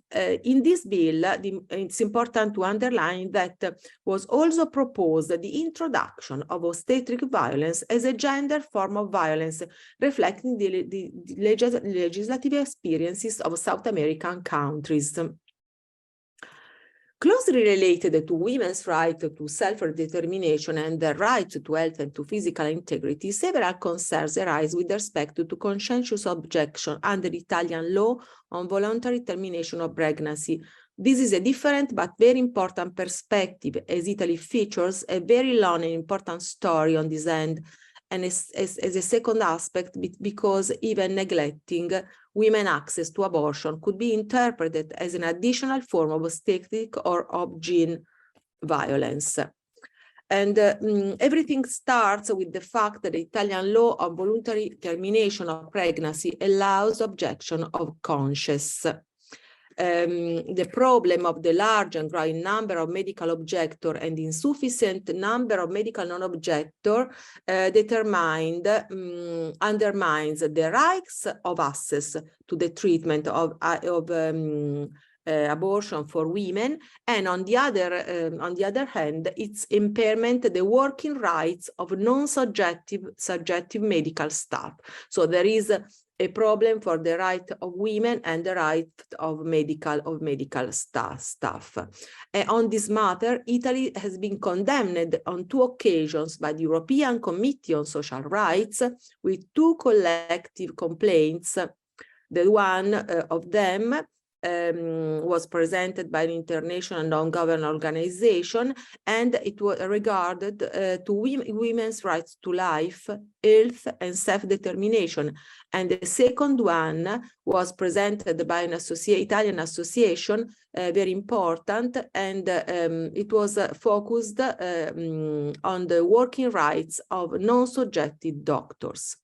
this bill, it's important to underline that was also proposed the introduction of obstetric violence as a gender form of violence, reflecting the legislative experiences of South American countries. Closely related to women's right to self-determination and their right to health and to physical integrity, several concerns arise with respect to conscientious objection under Italian law on voluntary termination of pregnancy, This is a different but very important perspective, as Italy features a very long and important story on this end, and as a second aspect, because even neglecting women's access to abortion could be interpreted as an additional form of obstetric or obgyn violence. And everything starts with the fact that the Italian law on voluntary termination of pregnancy allows objection of conscience. The problem of the large and growing number of medical objectors and insufficient number of medical non-objectors undermines the rights of access to the treatment of abortion for women, and on the other hand, its impairment the working rights of non-subjective medical staff. So there is a problem for the right of women and the right of medical staff. On this matter, Italy has been condemned on 2 occasions by the European Committee on Social Rights with 2 collective complaints. The one of them was presented by an international non-governmental organization, and it was regarded to women's rights to life, health, and self-determination. And the second one was presented by an Italian association, very important, and it was focused on the working rights of non-subjective doctors.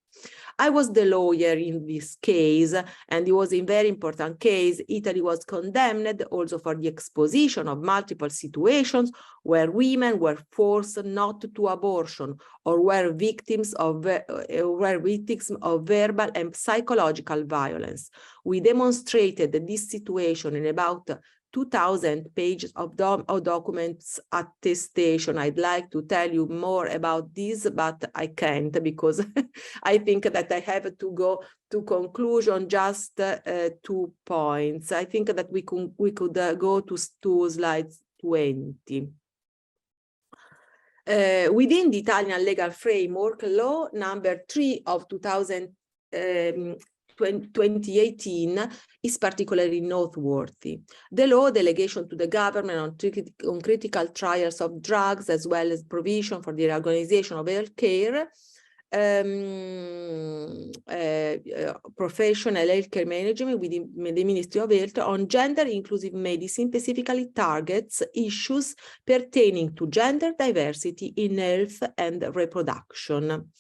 I was the lawyer in this case, and it was a very important case. Italy was condemned also for the exposition of multiple situations where women were forced not to abortion or were victims of verbal and psychological violence. We demonstrated this situation in about 2,000 pages of documents attestation. I'd like to tell you more about this, but I can't, because I think that I have to go to conclusion. Just 2 points. I think that we could go to slide 20. Within the Italian legal framework, law number 3 of 2018 is particularly noteworthy. The law delegation to the government on critical trials of drugs, as well as provision for the organization of health care, professional healthcare management within the Ministry of Health on gender-inclusive medicine specifically targets issues pertaining to gender diversity in health and reproduction.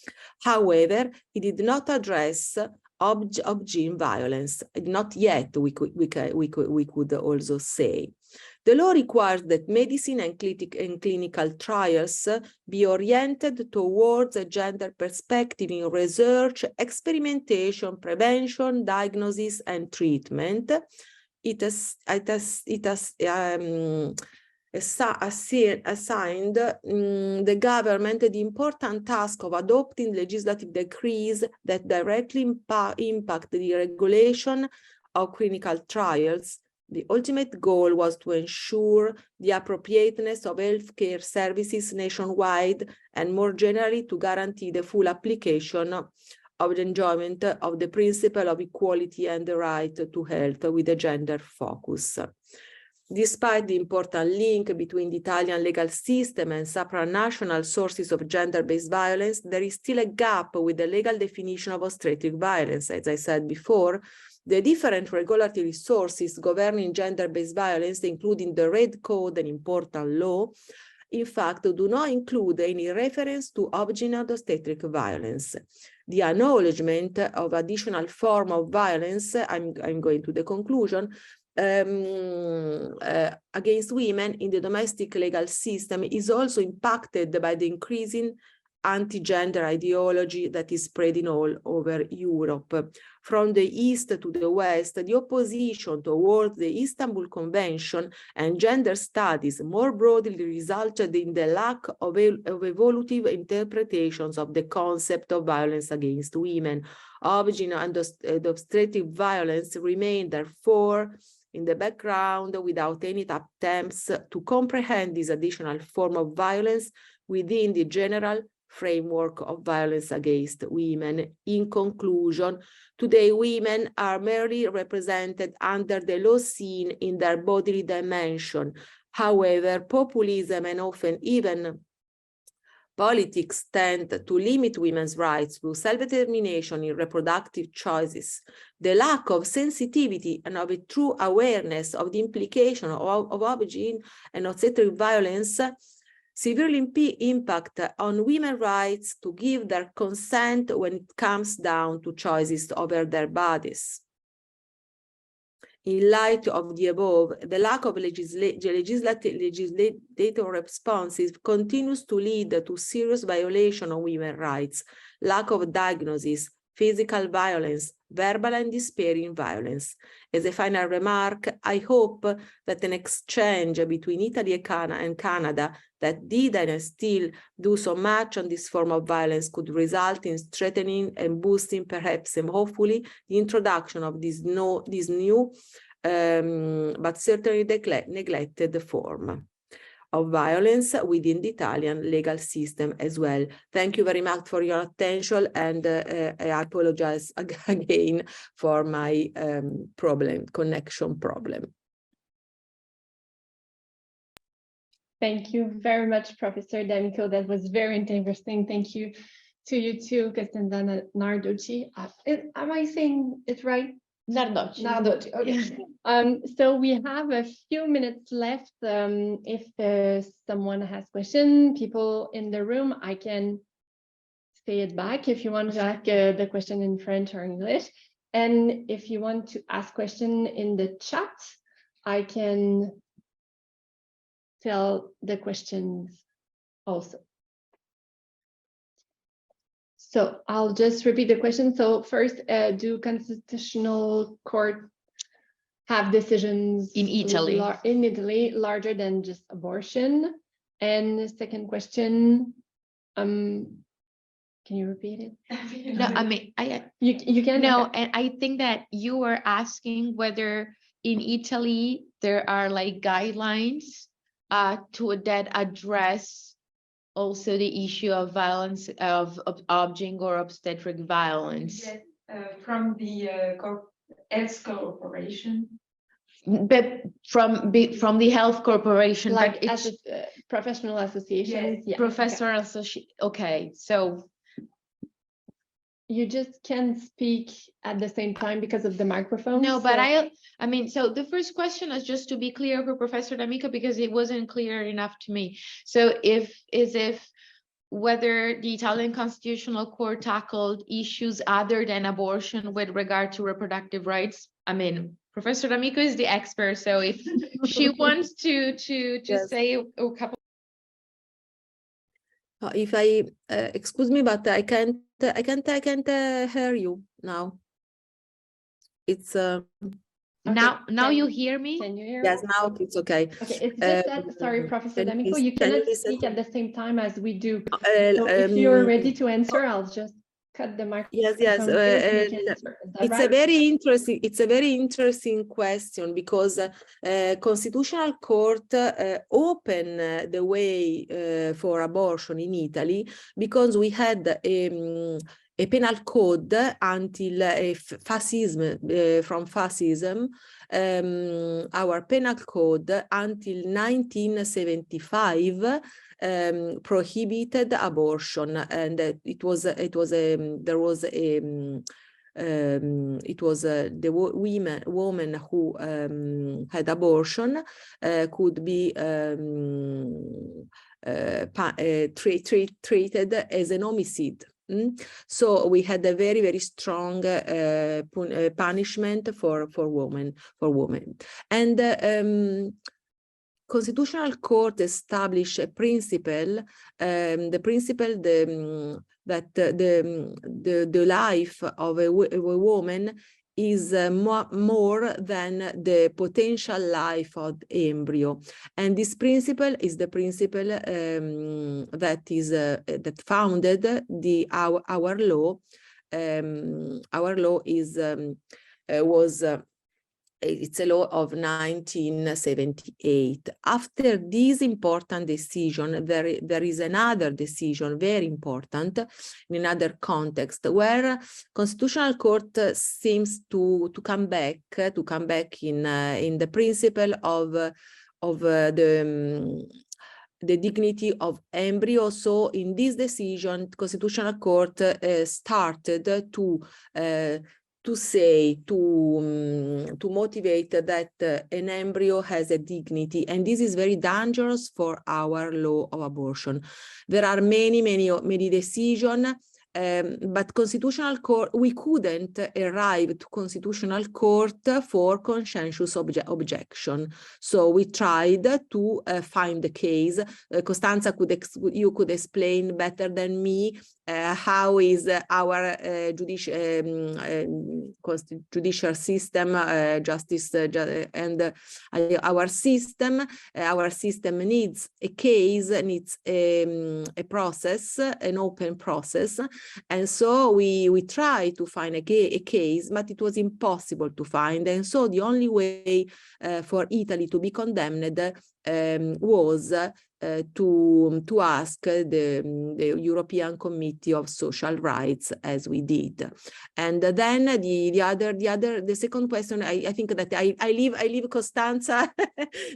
However, it did not address obgyn violence, not yet, we could also say. The law requires that medicine and clinical trials be oriented towards a gender perspective in research, experimentation, prevention, diagnosis, and treatment. It has assigned the government the important task of adopting legislative decrees that directly impact the regulation of clinical trials. The ultimate goal was to ensure the appropriateness of healthcare services nationwide, and more generally to guarantee the full application of the enjoyment of the principle of equality and the right to health with a gender focus. Despite the important link between the Italian legal system and supranational sources of gender-based violence, there is still a gap with the legal definition of obstetric violence. As I said before, the different regulatory sources governing gender-based violence, including the Red Code and important law, in fact, do not include any reference to obgyn and obstetric violence. The acknowledgement of additional form of violence, I'm going to the conclusion, against women in the domestic legal system is also impacted by the increasing anti-gender ideology that is spreading all over Europe. From the east to the west, the opposition towards the Istanbul Convention and gender studies more broadly resulted in the lack of evolutive interpretations of the concept of violence against women. Obgyn and obstetric violence remain, therefore, in the background without any attempts to comprehend this additional form of violence within the general framework of violence against women. In conclusion, today women are merely represented under the law seen in their bodily dimension. However, populism and often even politics tend to limit women's rights to self-determination in reproductive choices. The lack of sensitivity and of a true awareness of the implication of obgyn and obstetric violence severely impact on women's rights to give their consent when it comes down to choices over their bodies. In light of the above, the lack of legislative responses continues to lead to serious violation of women's rights, lack of diagnosis, physical violence, verbal and despairing violence. As a final remark, I hope that an exchange between Italy and Canada that did and still do so much on this form of violence could result in strengthening and boosting, perhaps and hopefully, the introduction of this new but certainly neglected form of violence within the Italian legal system as well. Thank you very much for your attention, and I apologize again for my connection problem. Thank you very much, Professor D'Amico. That was very interesting. Thank you to you too, Costanza Nardocci. Am I saying it right? Nardocci. Nardocci, okay. So we have a few minutes left. If someone has questions, people in the room, I can say it back if you want to ask the question in French or English. And if you want to ask question in the chat, I can tell the questions also. So I'll just repeat the question. So first, do constitutional court have decisions in Italy larger than just abortion? And the second question, can you repeat it? No, I mean, you can. No, and I think that you were asking whether in Italy there are like guidelines that address also the issue of violence of obgyn or obstetric violence. Yes, from the health corporation. But from the health corporation, like but as a professional association. Yes. Yeah, professor association. Okay, so you just can't speak at the same time because of the microphone. no, so... but I mean, so the first question is just to be clear for Professor D'Amico, because it wasn't clear enough to me. So if whether the Italian Constitutional Court tackled issues other than abortion with regard to reproductive rights. I mean, Professor D'Amico is the expert, so if she wants to Yes. say a couple. If I excuse me, but I can't hear you now. It's Okay. Now you hear me? Can you hear yes, me? now it's okay. Okay, it's just that, sorry, Professor D'Amico, you cannot speak at the same time as we do. So if you're ready to answer, I'll just cut the microphone. Yes. It's a very interesting question, because Constitutional Court opened the way for abortion in Italy, because we had a penal code until fascism, from fascism, our penal code until 1975 prohibited abortion, and the woman who had abortion could be treated as an homicide. So we had a very, very strong punishment for women. And Constitutional Court established a principle, the principle that the life of a woman is more than the potential life of the embryo, and this principle is the principle that founded our law. Our law is was It's a law of 1978. After this important decision, there is another decision, very important, in another context, where Constitutional Court seems to come back in the principle of the dignity of embryo. So in this decision, Constitutional Court started to motivate that an embryo has a dignity, and this is very dangerous for our law of abortion. There are many decisions, but Constitutional Court, we couldn't arrive to Constitutional Court for conscientious objection. So we tried to find the case. Costanza, you could explain better than me how is our judicial system, justice, and our system needs a case, needs a process, an open process. And so we tried to find a case, but it was impossible to find. And so the only way for Italy to be condemned was to ask the European Committee of Social Rights, as we did. And then the second question, I think that I leave Costanza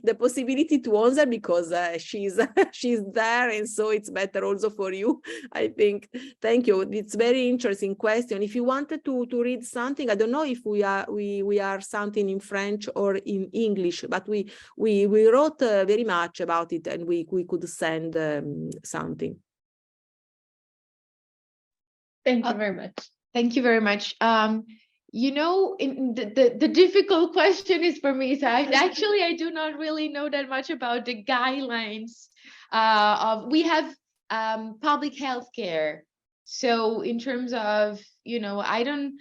the possibility to answer, because she's there, and so it's better also for you, I think. Thank you. It's very interesting question. If you wanted to read something, I don't know if we are something in French or in English, but we wrote very much about it, and we could send something. Thank you very much. Thank you very much. You know, in the difficult question is for me, so I do not really know that much about the guidelines we have public health care. So in terms of, you know, I don't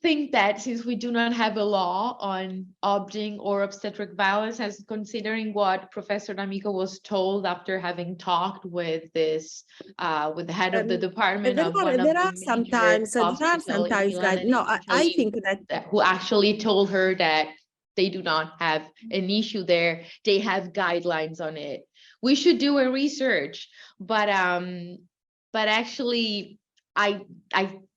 think that, since we do not have a law on obgyn or obstetric violence, as considering what Professor D'Amico was told after having talked with this, with the head of the department of one of the sometimes guys. No, I think that who actually told her that they do not have an issue there. They have guidelines on it. We should do a research, but actually, I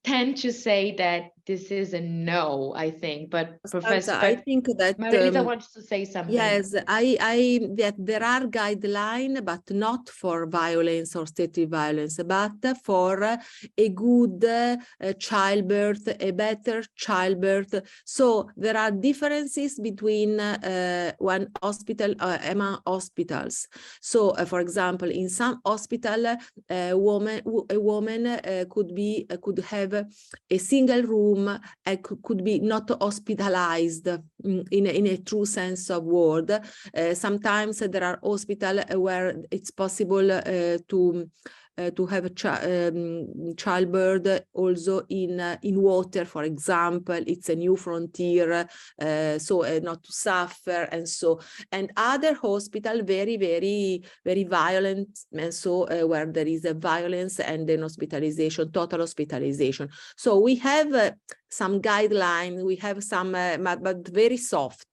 tend to say that this is a no, I think, but Professor, I think that Marilisa wants to say something. Yes, that there are guidelines, but not for violence or obstetric violence, but for a good childbirth, a better childbirth. So there are differences between one hospital among hospitals. So, for example, in some hospital, a woman could have a single room, could be not hospitalized in a true sense of word. Sometimes there are hospitals where it's possible to have a childbirth also in water, for example. It's a new frontier, so not to suffer, and other hospital very violent, and so where there is a violence and then hospitalization, total hospitalization. So we have some guidelines, we have some, but very soft.